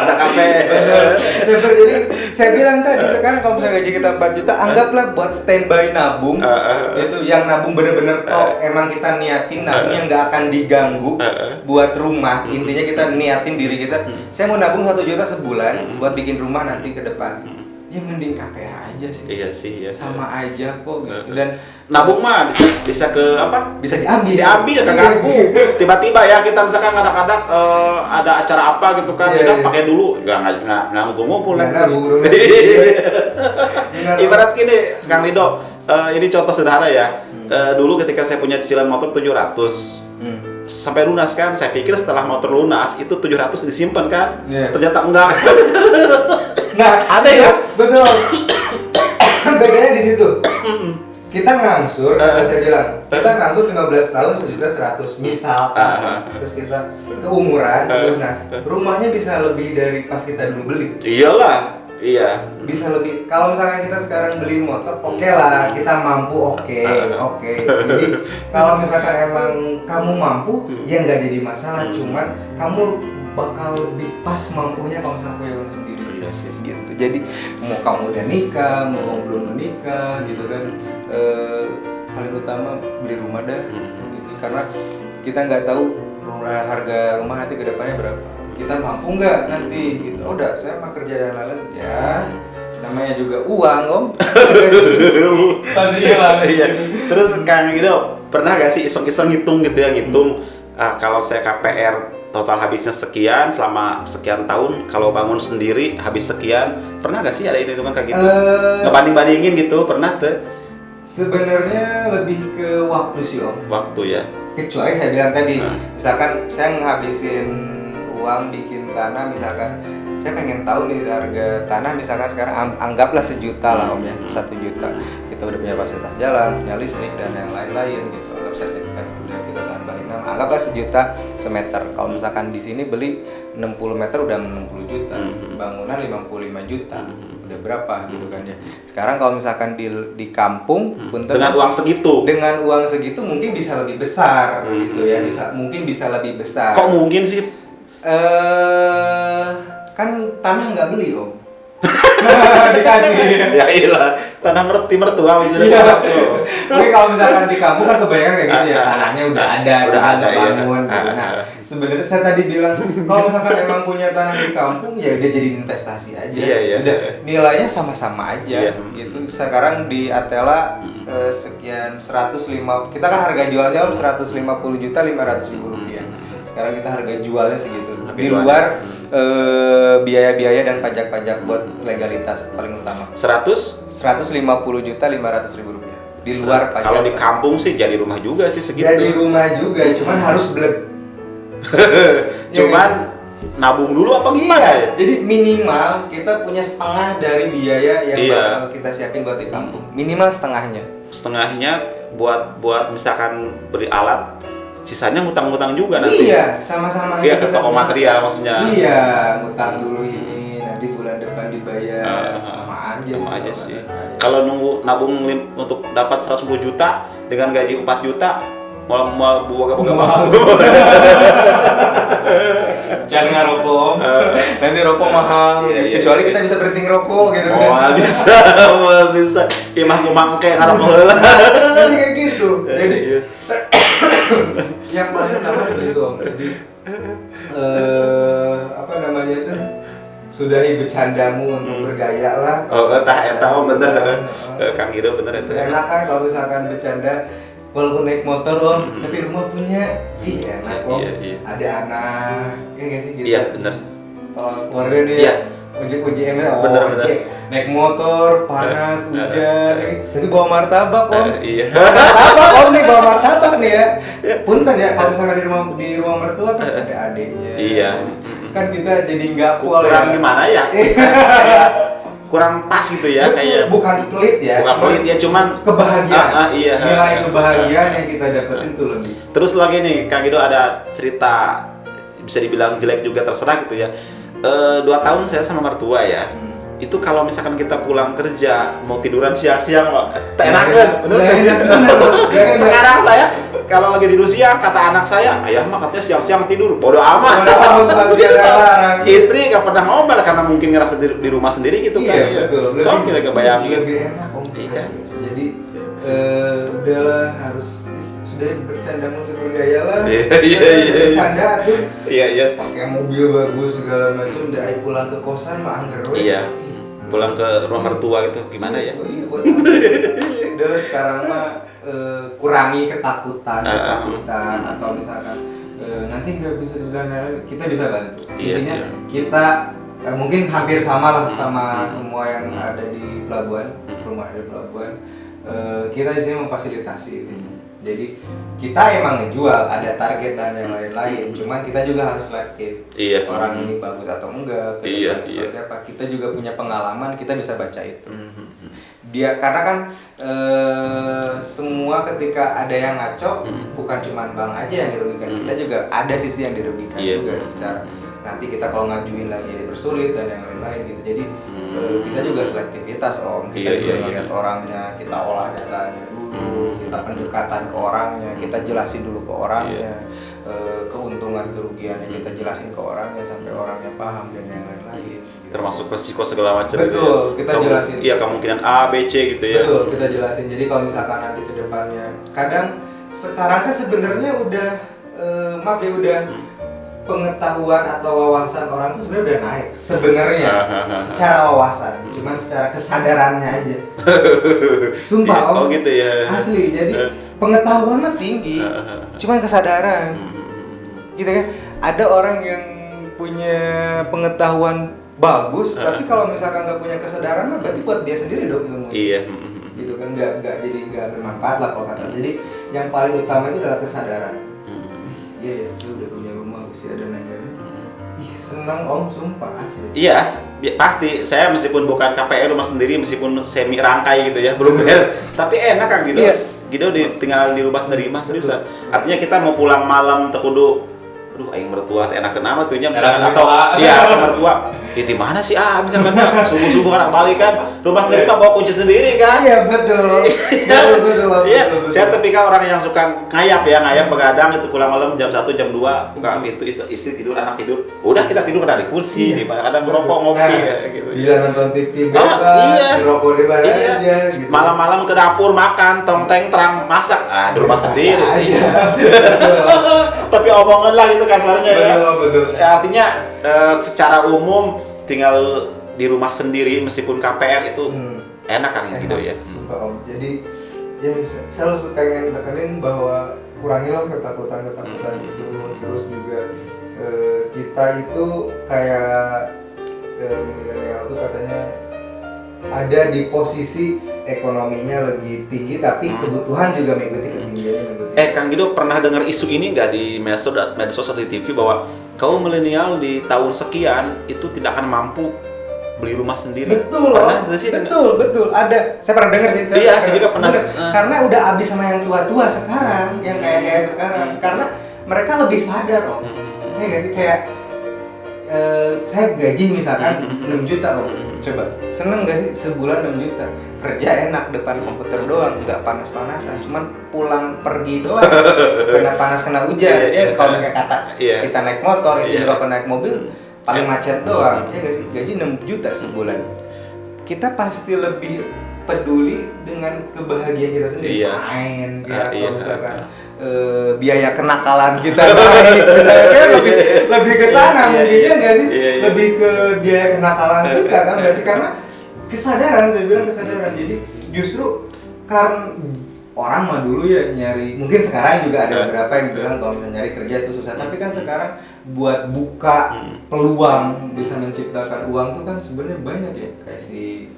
Ada KPR. Bener. Jadi saya bilang tadi sekarang kalau misalnya gaji kita 4 juta, anggaplah buat standby nabung. Itu yang nabung bener-bener emang kita niatin nabung yang nggak akan diganggu buat rumah. Intinya kita niatin diri kita. Saya mau nabung 1 juta sebulan buat bikin rumah nanti ke depan. Ya mending KPR aja sih. Iya sih ya. Sama aja kok gitu. Dan nabung mah bisa ke apa? bisa diambil. Diambil keganggu. Tiba-tiba ya kita misalkan kadang-kadang ada acara apa gitu kan, Iya, udah iya. pakai dulu, nggak ngumpul-ngumpul Nggak nanti. nabung dulu. Ibarat gini, Kang Lido, ini contoh sederhana ya. Dulu ketika saya punya cicilan motor 700. Sampai lunas kan, saya pikir setelah motor lunas itu 700 disimpan kan, ternyata enggak. Nah, ada ya, betul. Bedanya di situ. Kita ngangsur, saya bilang, kita ngangsur 15 tahun 1.100.000 misalkan. Terus kita keumuran lunas. Rumahnya bisa lebih dari pas kita dulu beli. Iyalah, iya. Bisa lebih. Kalau misalnya kita sekarang beli motor, oke lah, kita mampu, oke. Jadi kalau misalkan emang kamu mampu, ya nggak jadi masalah. Cuman kamu bakal lebih pas mampunya kalau misalnya punya rumah sendiri. Gitu. Jadi mau kamu udah nikah, mau kamu belum menikah, gitu kan, paling utama beli rumah dah, gitu. Karena kita nggak tahu harga rumah nanti kedepannya berapa. Kita mampu nggak nanti, gitu. Oh, udah saya mah kerja dan lain-lain, ya. Namanya juga uang, om. Pasti hilang. Iya. Terus Kang Guido pernah gak sih iseng-iseng ngitung gitu ya, ngitung kalau saya KPR total habisnya sekian selama sekian tahun, kalau bangun sendiri habis sekian, pernah gak sih ada hitungan kayak gitu? Ngebanding-bandingin gitu, pernah tuh? Sebenarnya lebih ke waktu sih om. Waktu ya. Kecuali saya bilang tadi, misalkan saya ngabisin uang bikin tanah, misalkan saya pengen tahu nih harga tanah, misalkan sekarang anggaplah 1 juta lah om ya, 1 juta. Kita udah punya fasilitas jalan, punya listrik dan yang lain-lain gitu. Anggap sertifikat udah kita tambahin nama. Anggaplah 1 juta semeter. Kalau misalkan di sini beli 60 meter udah 60 juta, bangunan 55 juta. Udah berapa gitu kan ya. Sekarang kalau misalkan di kampung dengan uang segitu. Dengan uang segitu mungkin bisa lebih besar gitu ya. Mungkin bisa lebih besar. Kok mungkin sih? Kan tanah nggak beli om. Dikasih. Ya iyalah, tanah mertua maksudnya. Iya. Tapi kalau misalkan di kampung kan kebanyakan kayak gitu ya, tanahnya udah ada, udah ada bangun iya. gitu. Nah, sebenarnya saya tadi bilang kalau misalkan emang punya tanah di kampung ya udah jadi investasi aja. Iya. Udah nilainya sama-sama aja Iya. gitu. Sekarang di Atela sekian 105, kita kan harga jualnya om 150 juta 500.000 rupiah. Sekarang kita harga jualnya segitu. Di luar biaya-biaya dan pajak-pajak buat legalitas paling utama. 150 juta 500.000 rupiah. Di luar pajak. Kalau di kampung sih jadi rumah juga sih segitu. Jadi rumah juga, cuman harus blek. Cuman nabung dulu apa gimana Iya, ya? jadi minimal kita punya setengah dari biaya yang Iya. bakal kita siapin buat di kampung. Minimal setengahnya. Setengahnya buat misalkan beli alat, sisanya ngutang-ngutang juga nanti. Iya, sama-sama Iya, aja ke toko material maksudnya. Iya, ngutang dulu ini, nanti bulan depan dibayar. Sama aja sih. Saya. Kalau nunggu nabung untuk dapat 110 juta dengan gaji 4 juta, mau boga-boga mahal. Jangan ngerokok om, nanti rokok mahal. Iya, Kecuali iya. kita bisa berhenti ngerokok gitu kan. bisa. Imah kumangke ngarok heula. Jadi kayak gitu. Jadi Iya. yang paling utama di situ om. Jadi apa namanya itu? Sudahi bercandamu untuk bergaya lah. Oh, eta bener. Kang Giro bener eta. Enak kan kalau misalkan bercanda walaupun naik motor om, tapi rumah punya. Iya enak om. Iya. Ada anak, ya nggak sih gitu. Iya, bener. Keluarga nih Iya. ojek bener. Bener. Naik motor panas hujan, tapi bawa martabak om. Iya. Martabak om nih, bawa martabak nih ya. Punten ya kalau misalnya di rumah mertua kan ada adiknya. Iya. Kan kita jadi nggak kual Kurang ya. gimana ya? kurang pas gitu ya, Betul, kayak bukan pelit ya, bukan pelit ya, cuman kebahagiaan. iya, Nilai kebahagiaan yang kita dapetin tuh lebih. Terus lagi nih Kang Gido ada cerita bisa dibilang jelek juga terserah gitu ya. 2 tahun saya sama mertua ya. Itu kalau misalkan kita pulang kerja mau tiduran siang-siang Pak, enakan, bener nggak sih? Sekarang saya kalau lagi tidur siang kata anak saya, ayah mah katanya siang-siang tidur, bodoh amat. Istri nggak pernah ngomel karena mungkin ngerasa di rumah sendiri gitu kan. Iya betul. So kita kebayangin. Lebih enak om. Iya. Jadi udahlah harus sudah bercanda multi bergaya lah. Iya. Bercanda tuh. Iya. Pakai mobil bagus segala macam, udah ayo pulang ke kosan mah anggar we. Iya. Pulang ke rumah mertua gitu gimana ya? Oh iya buat udah sekarang mah kurangi ketakutan atau misalkan nanti nggak bisa didandanin, kita bisa bantu. Intinya kita mungkin hampir sama lah sama semua yang ada di pelabuhan, rumah di pelabuhan. Kita di sini memfasilitasi itu. Jadi kita emang ngejual, ada target dan yang lain-lain. Cuman kita juga harus selektif. Iya. Orang ini bagus atau enggak, seperti apa. Kita juga punya pengalaman, kita bisa baca itu. Dia karena kan semua ketika ada yang ngaco, bukan cuma bank aja yang dirugikan. Kita juga ada sisi yang dirugikan juga secara nanti kita kalau ngajuin lagi dipersulit dan yang lain-lain gitu. Jadi kita juga selektivitas om. Kita juga lihat orangnya, kita olah datanya dulu, kita pendekatan ke orangnya, kita jelasin dulu ke orangnya, keuntungan kerugiannya kita jelasin ke orangnya sampai orangnya paham dan yang lain-lain. Termasuk resiko segala macam. Betul, kita jelasin. Iya, kemungkinan A, B, C gitu ya. Betul, kita jelasin. Jadi kalau misalkan nanti ke depannya, kadang sekarang kan sebenarnya udah udah pengetahuan atau wawasan orang itu sebenarnya udah naik sebenarnya secara wawasan, cuman secara kesadarannya aja. Sumpah om, gitu ya. asli. Jadi pengetahuan mah tinggi, cuman kesadaran. Gitu kan? Ada orang yang punya pengetahuan bagus, tapi kalau misalkan nggak punya kesadaran mah berarti buat dia sendiri dong ilmu. Iya. Gitu kan nggak bermanfaat lah kalau kata. Jadi yang paling utama itu adalah kesadaran. Iya, saya udah punya rumah, usia ada nanya. Ih, senang om, sumpah asli. Iya, pasti. Saya meskipun bukan KPR rumah sendiri, meskipun semi rangkai gitu ya, belum beres, tapi enak Kang Gido. Iya. Gido tinggal di rumah sendiri mah seriusan. Artinya kita mau pulang malam tekudu, aduh aing mertua enak kenapa tuh nya misalkan atau iya mertua di mana sih misalkan subuh-subuh anak balik kan rumah sendiri mah bawa kunci sendiri kan. Iya betul. Betul. Iya, saya tipikal orang yang suka ngayap begadang itu pulang malam jam 1 jam 2 buka pintu istri tidur anak tidur udah kita tidur di kursi di mana kadang ngerokok ngopi gitu. Bisa nonton TV bebas, ngerokok di mana aja gitu. Malam-malam ke dapur makan tong-teng terang masak di rumah sendiri aja. Tapi omongan lah itu kasarnya betul. ya. Artinya secara umum tinggal di rumah sendiri meskipun KPR itu enak kan gitu ya. Sumpah om. Jadi ya selalu pengen tekenin bahwa kurangilah ketakutan itu. Terus juga kita itu kayak milenial tuh katanya ada di posisi ekonominya lagi tinggi tapi kebutuhan juga mengikuti ketinggiannya. Kang Gido pernah dengar isu ini nggak di medsos atau di TV bahwa kaum milenial di tahun sekian itu tidak akan mampu beli rumah sendiri? Betul. Pernah sih? Betul. Ada. Saya pernah dengar sih. Saya juga pernah. Karena udah habis sama yang tua-tua sekarang, yang kayak sekarang. Karena mereka lebih sadar om. Ya nggak sih kayak saya gaji misalkan 6 juta om. Coba, seneng gak sih sebulan 6 juta? Kerja enak depan komputer doang, nggak panas-panasan, cuman pulang pergi doang, kena panas kena hujan. Kalau kayak kata kita naik motor, itu juga kalau naik mobil paling macet doang. Ya gak sih? Gaji 6 juta sebulan. Kita pasti lebih peduli dengan kebahagiaan kita sendiri, main atau misalkan biaya kenakalan kita naik, misalnya lebih ke sana mungkin ya nggak sih, lebih ke biaya kenakalan kita kan berarti karena kesadaran, saya bilang kesadaran. Jadi justru karena orang mah dulu ya nyari, mungkin sekarang juga ada beberapa yang bilang kalau misalnya nyari kerja itu susah, tapi kan sekarang buat buka peluang bisa menciptakan uang tuh kan sebenarnya banyak ya, kayak si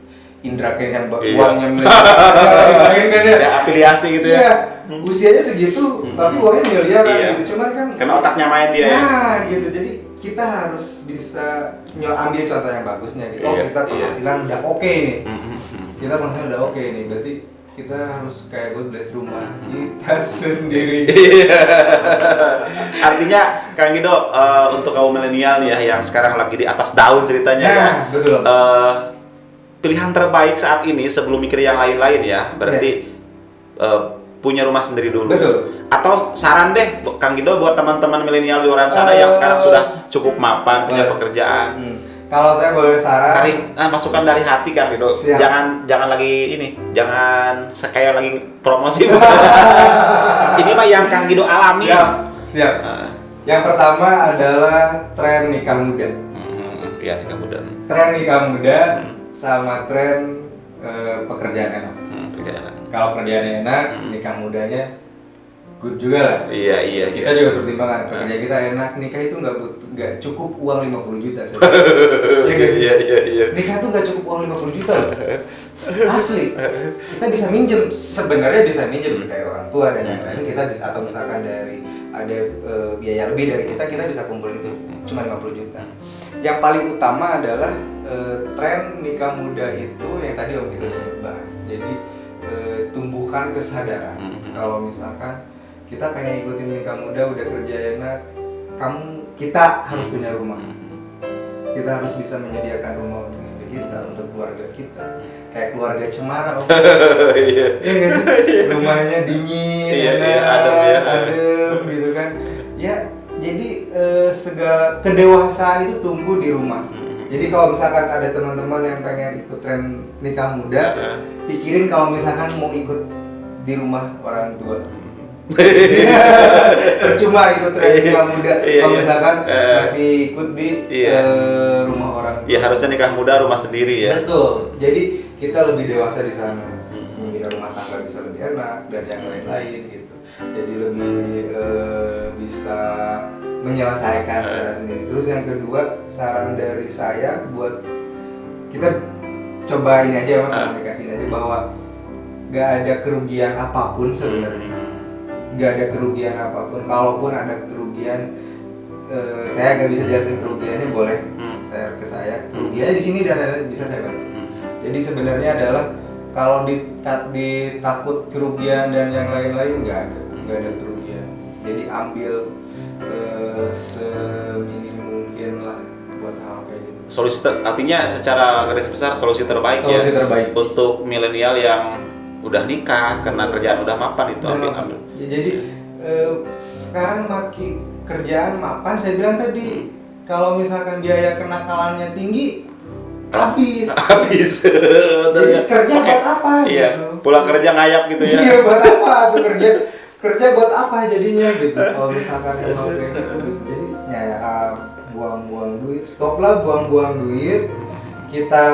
Indra Kens yang uangnya miliaran kan ya, afiliasi gitu ya. Usianya segitu tapi uangnya miliaran gitu, cuman kan karena otaknya main dia. Nah gitu, jadi kita harus bisa ambil contoh yang bagusnya gitu. Oh, Iya, kita penghasilan udah oke nih. Mhm. Kita penghasilan udah oke nih. Berarti kita harus kayak God bless rumah kita sendiri. Artinya Kang Gido, untuk kaum milenial ya yang sekarang lagi di atas daun ceritanya ya. Betul. Pilihan terbaik saat ini sebelum mikir yang lain-lain ya, berarti punya rumah sendiri dulu. Betul. Atau saran deh Kang Gido buat teman-teman milenial di luar sana yang sekarang sudah cukup mapan, punya pekerjaan. Kalau saya boleh saran, Masukan dari hati Kang Gido. Siap. Jangan lagi ini, jangan kayak lagi promosi. Ini mah yang Kang Gido alami. Siap. Yang pertama adalah tren nikah muda. Ya, nikah muda. Tren nikah muda sama tren pekerjaan enak. Pekerjaan. Kalau pekerjaannya enak, nikah mudanya good juga lah. Iya. Kita juga pertimbangan pekerjaan kita enak, nikah itu nggak cukup uang 50 juta sebenarnya. Iya. Nikah itu nggak cukup uang 50 juta loh. Asli. Kita bisa minjem, sebenarnya bisa minjem kayak orang tua dan lain-lain, kita bisa, atau misalkan dari ada biaya lebih dari kita bisa kumpulin itu cuma 50 juta. Yang paling utama adalah tren nikah muda itu yang tadi Om kita sempat bahas. Jadi tumbuhkan kesadaran kalau misalkan kita pengen ikutin nikah muda, udah kerja enak, kita harus punya rumah. Kita harus bisa menyediakan rumah untuk istri kita, untuk keluarga kita. Kayak keluarga Cemara, Iya. Iya nggak sih? Rumahnya dingin, adem gitu kan. Ya, jadi segala kedewasaan itu tumbuh di rumah. Jadi kalau misalkan ada teman-teman yang pengen ikut tren nikah muda, pikirin kalau misalkan mau ikut di rumah orang tua. Percuma ikut tren nikah muda kalau misalkan masih ikut di rumah orang tua. Iya, harusnya nikah muda rumah sendiri ya. Betul. Jadi kita lebih dewasa di sana. Membina rumah tangga bisa lebih enak dan yang lain-lain gitu. Jadi lebih bisa menyelesaikan secara sendiri. Terus yang kedua, saran dari saya buat kita coba ini aja, komunikasiin aja bahwa gak ada kerugian apapun sebenarnya. Gak ada kerugian apapun. Kalaupun ada kerugian, saya gak bisa jelasin kerugiannya, boleh share ke saya. Kerugiannya di sini dan lain-lain bisa saya bantu. Jadi sebenarnya adalah kalau ditakut kerugian dan yang lain-lain nggak ada kerugian. Jadi ambil seminim mungkin lah buat hal kayak gitu. Solusi artinya secara garis besar solusi terbaik terbaik untuk milenial yang udah nikah karena kerjaan udah mapan itu ambil. Ya, jadi sekarang kerjaan mapan, saya bilang tadi kalau misalkan biaya kenakalannya tinggi habis. Jadi kerja buat apa gitu? Pulang kerja ngayap gitu ya. Iya, buat apa tuh kerja buat apa jadinya gitu? Kalau misalkan yang mau kayak gitu. Jadi buang-buang duit, stop lah buang-buang duit. Kita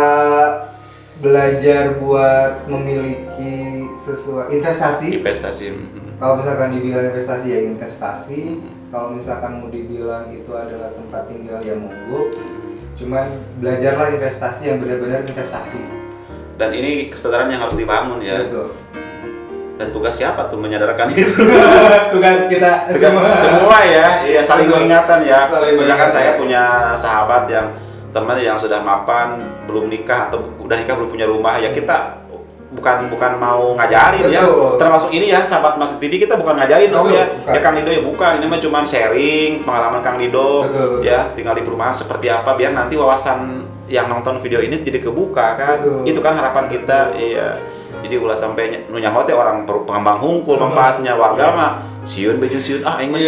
belajar buat memiliki sesuatu investasi. Kalau misalkan dibilang investasi ya investasi. Kalau misalkan mau dibilang itu adalah tempat tinggal ya monggo. Cuman belajarlah investasi yang benar-benar investasi. Dan ini kesadaran yang harus dibangun ya. Betul. Dan tugas siapa tuh menyadarkan itu? Tugas kita semua ya. Iya, saling mengingatkan ya. Misalkan mengingatkan. saya punya sahabat yang teman yang sudah mapan, belum nikah atau udah nikah belum punya rumah, ya kita bukan mau ngajarin. Betul. Ya. Termasuk ini ya sahabat Mas TV, kita bukan ngajarin dong ya. Bukan. Ya Kang Dido ya bukan, ini mah cuma sharing pengalaman Kang Dido. Betul. Ya, tinggal di perumahan seperti apa biar nanti wawasan yang nonton video ini jadi kebuka kan. Betul. Itu kan harapan kita. Iya. Jadi ulah sampai nunyahote orang pengembang hungkul manfaatnya warga mah sieun beju sieun aing mah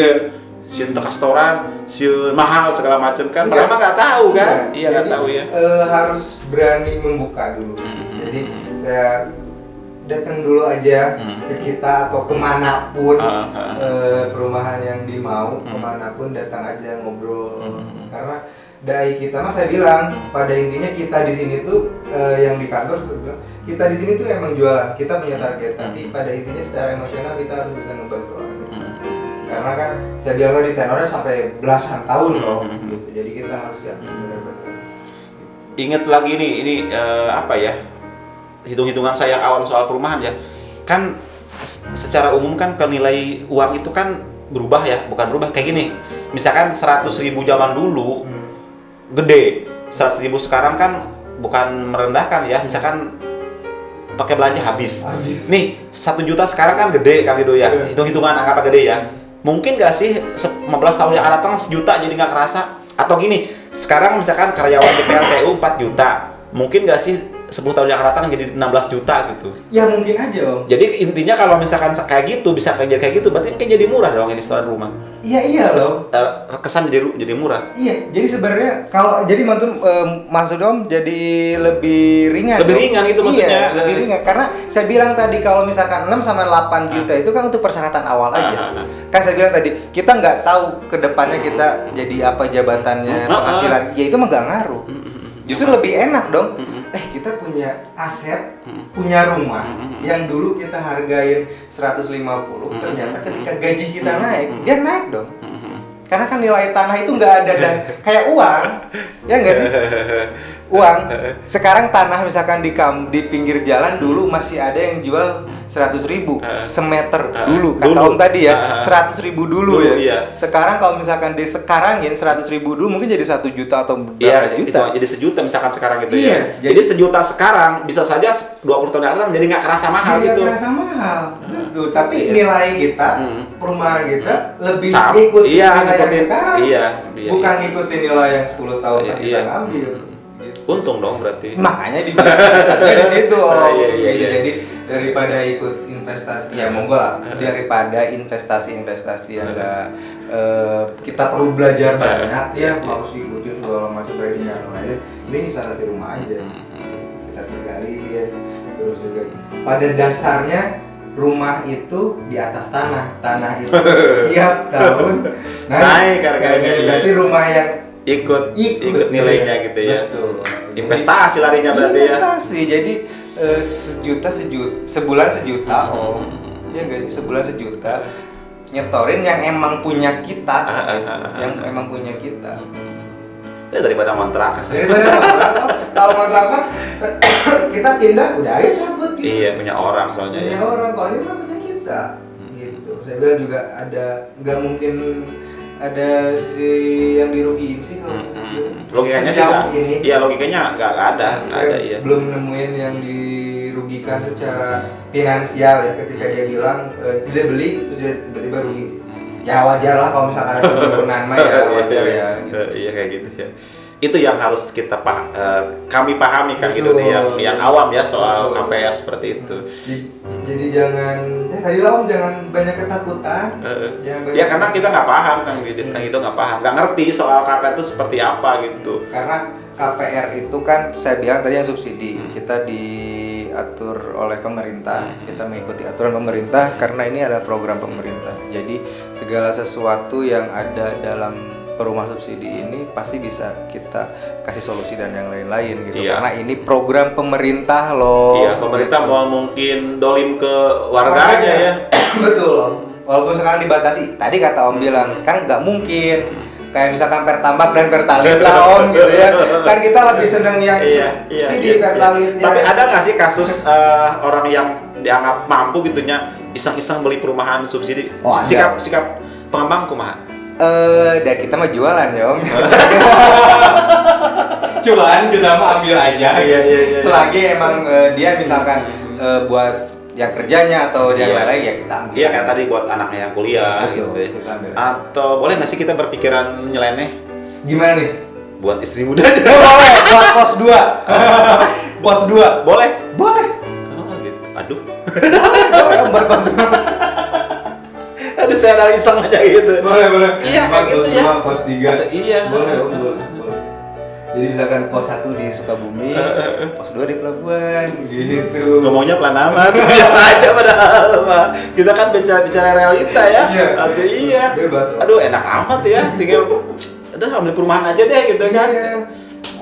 sieun teu kastoran, sieun mahal segala macam kan. Padahal mah enggak tahu kan. Iya, enggak tahu ya. Harus berani membuka dulu. Jadi saya datang dulu aja ke kita atau kemanapun perumahan yang dimau, kemanapun datang aja ngobrol. Karena dai kita mas saya bilang pada intinya kita di sini tuh yang di kantor sebetulnya kita di sini tuh emang jualan, kita punya target, tapi pada intinya secara emosional kita harus bisa membantu orang. Karena kan saya bilang di tenornya sampai belasan tahun loh, gitu. Jadi kita harus siap benar-benar. Ingat lagi nih, ini apa ya? Hitung-hitungan saya yang awal soal perumahan ya. Kan secara umum kan nilai uang itu kan berubah ya, bukan berubah kayak gini. misalkan 100.000 zaman dulu gede, 100.000 sekarang kan bukan merendahkan ya, misalkan pakai belanja habis. Nih 1 juta sekarang kan gede Kang Ido ya, hitung-hitungan angka gede ya. Mungkin nggak sih 15 tahun yang akan datang 1 juta jadi nggak kerasa? Atau gini, sekarang misalkan karyawan di PLTU 4 juta, mungkin nggak sih 10 tahun yang akan datang jadi 16 juta gitu? Ya mungkin aja Om. Jadi intinya kalau misalkan kayak gitu, bisa kayak gitu, berarti kan jadi murah dong ini setelah rumah. Iya loh. Kesan jadi murah. Iya, jadi sebenarnya kalau jadi maksud Om jadi lebih ringan. Lebih ringan gitu maksudnya. Iya, lebih ringan karena saya bilang tadi kalau misalkan 6 sampai 8 juta itu kan untuk persyaratan awal aja. Kan saya bilang tadi, kita nggak tahu ke depannya kita jadi apa jabatannya, penghasilan. Ya itu mah nggak ngaruh. Justru lebih enak dong. Kita punya aset, punya rumah yang dulu kita hargain 150, ternyata ketika gaji kita naik, dia naik dong. Karena kan nilai tanah itu nggak ada dan kayak uang, ya nggak sih? Uang. Sekarang tanah misalkan di pinggir jalan dulu masih ada yang jual 100.000 semeter dulu. Kata Om tadi ya, 100.000 dulu ya. Iya. Sekarang kalau misalkan disekarangin 100.000 dulu mungkin jadi 1 juta atau berapa Iya, juta. jadi 1 juta misalkan sekarang gitu Iya, ya. Jadi 1 juta sekarang bisa saja 20 tahun yang akan jadi nggak kerasa mahal Jadi gitu. nggak kerasa mahal, betul. Tapi nilai kita, perumahan kita lebih Sama. ngikutin Iya, nilai yang ngikutin. sekarang, Iya, bukan ngikutin nilai yang 10 tahun pas Iya. kita ambil. Gitu. Untung dong berarti. Makanya dibilang investasinya di situ, Iya. gitu. Jadi daripada ikut investasi, ya monggo lah. Daripada investasi yang enggak kita perlu belajar banyak, ya harus ikuti segala macam trading yang lain. Ini investasi rumah aja. Kita tinggalin, terus juga pada dasarnya rumah itu di atas tanah itu tiap tahun naik harganya. Berarti rumah yang ikut nilainya gitu ya. Betul. Investasi larinya berarti ya. Investasi. Jadi sebulan sejuta ya nggak sih, sebulan sejuta nyetorin yang emang punya kita, yang emang punya kita. Ya daripada kontrak. Kalau kontrak kan kita pindah udah aja cabut gitu. Iya, punya orang soalnya. Punya orang, kalau ini kan punya kita gitu. Saya bilang juga nggak mungkin ada sisi yang dirugiin sih kalau logikanya sih sejauh ini. Iya, logikanya nggak ada, iya. Belum nemuin yang dirugikan secara finansial ya, ketika dia bilang dia beli terus dia tiba-tiba rugi. Ya wajar lah kalau misalkan ada penurunan mah ya wajar ya. Gitu. Iya kayak gitu ya. Itu yang harus kami pahami kan gitu yang awam ya soal KPR seperti itu. Jadi jangan, tadi lah Om, jangan banyak ketakutan. Ya karena kita nggak paham Kang Ido nggak paham, nggak ngerti soal KPR itu seperti apa gitu. Karena KPR itu kan saya bilang tadi yang subsidi, kita diatur oleh pemerintah, kita mengikuti aturan pemerintah karena ini adalah program pemerintah. Jadi segala sesuatu yang ada dalam perumahan subsidi ini pasti bisa kita kasih solusi dan yang lain-lain gitu. Iya. Karena ini program pemerintah loh. Iya, pemerintah gitu. mau mungkin dolim ke warganya ya. Betul Om. Walaupun sekarang dibatasi, tadi kata Om bilang kan nggak mungkin. Kayak misalkan Pertambak dan Pertalite lah Om gitu ya. Kan kita lebih seneng yang subsidi Pertalite. Tapi ada nggak sih kasus orang yang dianggap mampu gitunya iseng-iseng beli perumahan subsidi? Sikap pengembang kumaha? Dan kita mah jualan ya Om. Cuan kita mah ambil aja. Iya. Selagi emang dia misalkan buat yang kerjanya atau yang lain ya kita ambil. Iya kayak tadi buat anaknya yang kuliah gitu. Kita ambil. Atau boleh nggak sih kita berpikiran nyeleneh Gimana nih? buat istri muda? Boleh buat pos 2. Pos 2. Boleh? Boleh. Oh gitu. Aduh. Boleh Om buat pos 2. Aduh saya ada iseng aja gitu. Boleh. Iya kayak Pos gitu ya. 2, pos 3. Iya. Boleh. Jadi misalkan pos 1 di Sukabumi, pos 2 di Pelabuhan, gitu. Ngomongnya pelan amat, biasa aja padahal mah. Kita kan bicara realita ya. Iya. Aduh iya. Bebas. Aduh enak amat ya, tinggal ambil perumahan aja deh gitu kan. Iya.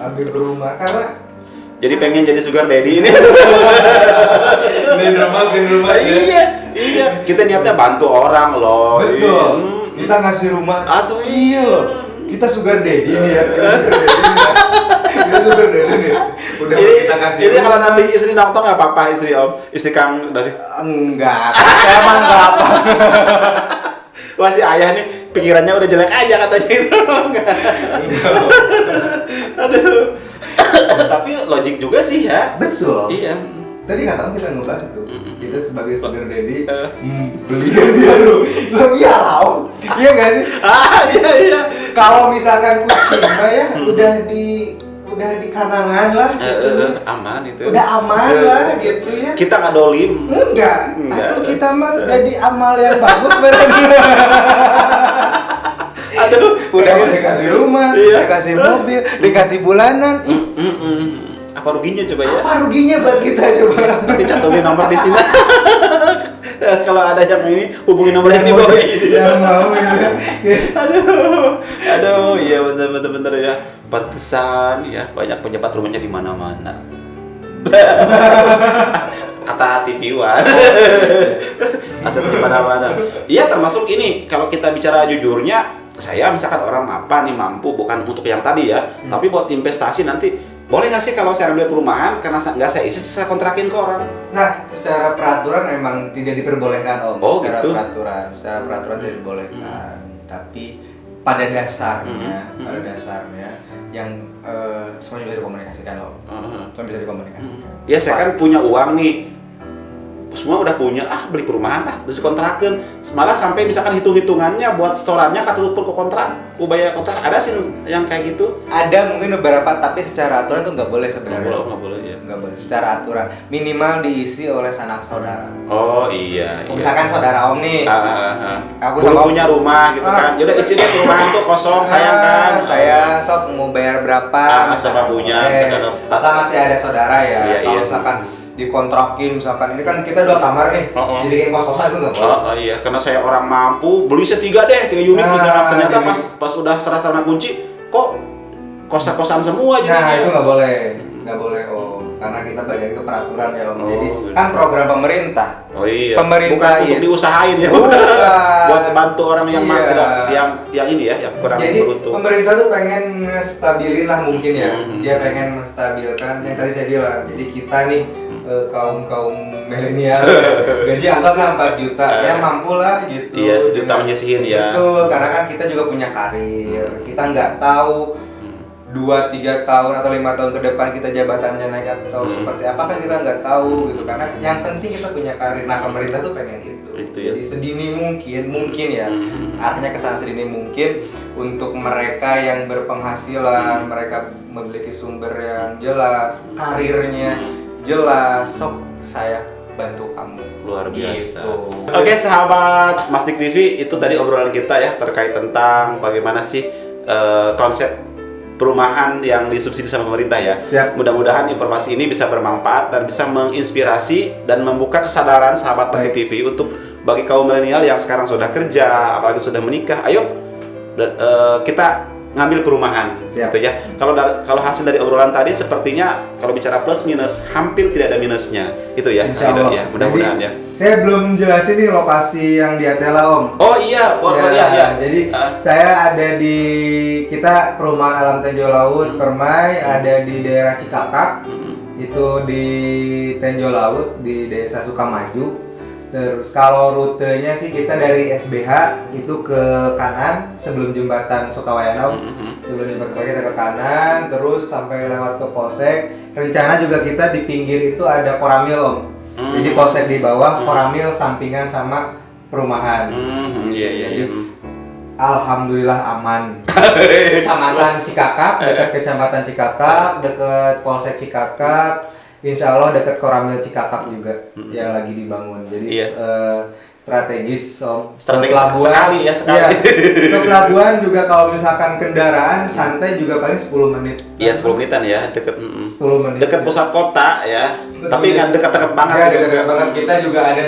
Ambil rumah karena Jadi pengen jadi sugar daddy ini. beli rumah. Iya. Kita niatnya bantu orang loh. Betul. Kita ngasih rumah. Aduh Iya loh. Kita sugar daddy nih ya. Kita sugar daddy nih. Udah kita kasih. Jadi kalau nanti istri nonton nggak apa-apa istri Om, istri Kang dari. Enggak. Saya emang enggak apa. Wah si ayah nih pikirannya udah jelek aja katanya itu. Aduh. Tapi logik juga sih ya. Betul. Iya. Tadi nggak tahu kita ngebantu. Kita sebagai Sugar Daddy beliin dia lu. Lo iya lah Om. Iya nggak sih? Iya. Kalau misalkan kucing mah ya udah di kanangan lah gitu. Aman itu. Udah aman lah gitu ya. Kita nggak dolim. Enggak. Atau kita mah jadi amal yang bagus berarti. Aduh, udah dikasih rumah, iya. dikasih mobil, dikasih bulanan. Apa ruginya coba ya? Apa ruginya buat kita coba? Nanti cantumin nomor di sini. Kalau ada yang ini hubungi nomor yang di bawah ini. Yang mau itu. Aduh, iya bener ya. Pantesan ya banyak pejabat rumahnya di mana-mana. Kata TV-wan. Aset di mana-mana. Iya, termasuk ini kalau kita bicara jujurnya, saya misalkan orang apa nih mampu bukan untuk yang tadi ya, tapi buat investasi nanti boleh nggak sih kalau saya ambil perumahan karena nggak saya isi saya kontrakin ke orang? Nah, secara peraturan emang tidak diperbolehkan Om. Oh, secara gitu? secara peraturan tidak dibolehkan. Tapi pada dasarnya, yang semuanya bisa dikomunikasikan loh. Semua bisa dikomunikasikan. Ya saya kan punya uang nih, semua udah punya, beli perumahan terus kontrakan, malah sampai misalkan hitung-hitungannya buat setorannya kata tutup ke kontrak, bayar kontrak, ada sih yang kayak gitu. Ada mungkin beberapa, tapi secara aturan tuh nggak boleh sebenarnya. Nggak boleh ya. Nggak boleh secara aturan, minimal diisi oleh sanak saudara. Oh iya. Misalkan saudara Om nih, aku sama punya rumah gitu kan, yaudah isi deh perumahan tuh kosong, sayang kan. Saya sok mau bayar berapa? Sama punya, masa masih ada saudara ya. Iya, kalau misalkan dikontrakin, misalkan ini kan kita 2 kamar nih, dibikin kos-kosan itu nggak boleh. Iya, karena saya orang mampu, beli 3 unit misalnya, ternyata pas udah serah terima kunci, kok kosan-kosan semua gitu. Nah itu nggak boleh Om, karena kita balik ke peraturan ya Om. Jadi kan program pemerintah. Oh iya. Pemerintah bukan untuk diusahain ya. Bukan. Buat bantu orang yang yang ini ya, yang kurang beruntung. Jadi pemerintah tuh pengen ngestabilin lah mungkin ya. Dia pengen menstabilkan yang tadi saya bilang. Jadi kita nih kaum milenial gaji anggaplah 4 juta ya mampu lah gitu. Iya, 1 juta menyisihin ya. Betul, karena kan kita juga punya karir. Kita nggak tahu 2-3 tahun atau 5 tahun ke depan kita jabatannya naik atau seperti apa kan kita nggak tahu gitu, karena yang penting kita punya karir. Nah pemerintah tuh pengen itu ya. Jadi sedini mungkin ya arahnya ke sana, sedini mungkin untuk mereka yang berpenghasilan, mereka memiliki sumber yang jelas, karirnya jelas, sok saya bantu kamu. Luar biasa. Gitu. Oke sahabat Masdik TV, itu tadi obrolan kita ya terkait tentang bagaimana sih konsep perumahan yang disubsidi sama pemerintah ya. Siap. Mudah-mudahan informasi ini bisa bermanfaat dan bisa menginspirasi dan membuka kesadaran sahabat Masdik TV untuk bagi kaum milenial yang sekarang sudah kerja, apalagi sudah menikah. Ayo kita ngambil perumahan. Siap. Gitu ya. Kalau hasil dari obrolan tadi sepertinya kalau bicara plus minus hampir tidak ada minusnya. Itu ya. Insya Allah. Ya, mudah-mudahan ya. Saya belum jelasin nih lokasi yang di Atela Om. Oh iya, iya. Jadi saya ada di kita perumahan Alam Tenjo Laut Permai, ada di daerah Cikakak. Itu di Tenjo Laut di Desa Sukamaju. Terus kalau rutenya sih kita dari SBH itu ke kanan sebelum jembatan Sukawayana. Sebelum jembatan Sukawayana kita ke kanan terus sampai lewat ke Polsek. Rencana juga kita di pinggir itu ada Koramil Om. Jadi Polsek di bawah, Koramil sampingan sama perumahan. Jadi alhamdulillah aman. Kecamatan Cikakak, dekat Kecamatan Cikakak, dekat Polsek Cikakak. Insya Allah dekat Koramil Cikakak juga yang lagi dibangun. Jadi strategis Om. Strategis sekali ya sekali. Iya, ke pelabuhan juga kalau misalkan kendaraan santai juga paling 10 menit. Iya 10 menitan ya dekat 10 menit. dekat pusat kota ya. Tapi nggak dekat-dekat banget. Nggak dekat-dekat banget. Kita juga ada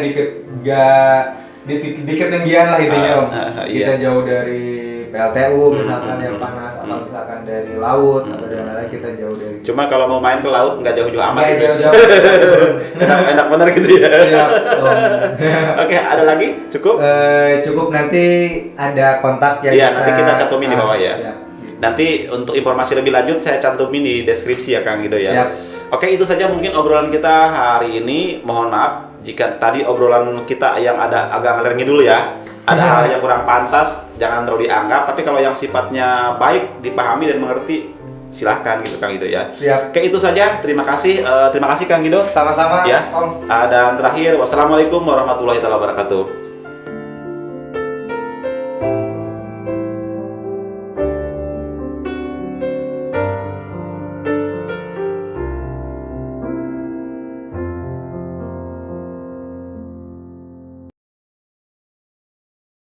di ketinggian lah intinya Om. Kita jauh dari PLTU misalkan yang panas atau misalkan dari laut atau dari lain kita jauh dari situ. Cuma kalau mau main ke laut nggak jauh-jauh amat. Nggak jauh-jauh. enak bener gitu ya. Siap, Om. Oke, ada lagi? Cukup? Cukup, nanti ada kontak yang Iya, bisa. nanti kita cantumin di bawah ya. Siap. Nanti untuk informasi lebih lanjut saya cantumin di deskripsi ya Kang Gido ya. Siap. Oke, itu saja mungkin obrolan kita hari ini. Mohon maaf jika tadi obrolan kita yang ada agak ngalor ngidul ya. Ada hal yang kurang pantas. jangan terlalu dianggap, tapi kalau yang sifatnya baik, dipahami dan mengerti, silahkan gitu Kang Gido ya. Siap. Oke, itu saja. Terima kasih Kang Gido. Sama-sama, Ya. Om. Dan terakhir, wassalamualaikum warahmatullahi wabarakatuh.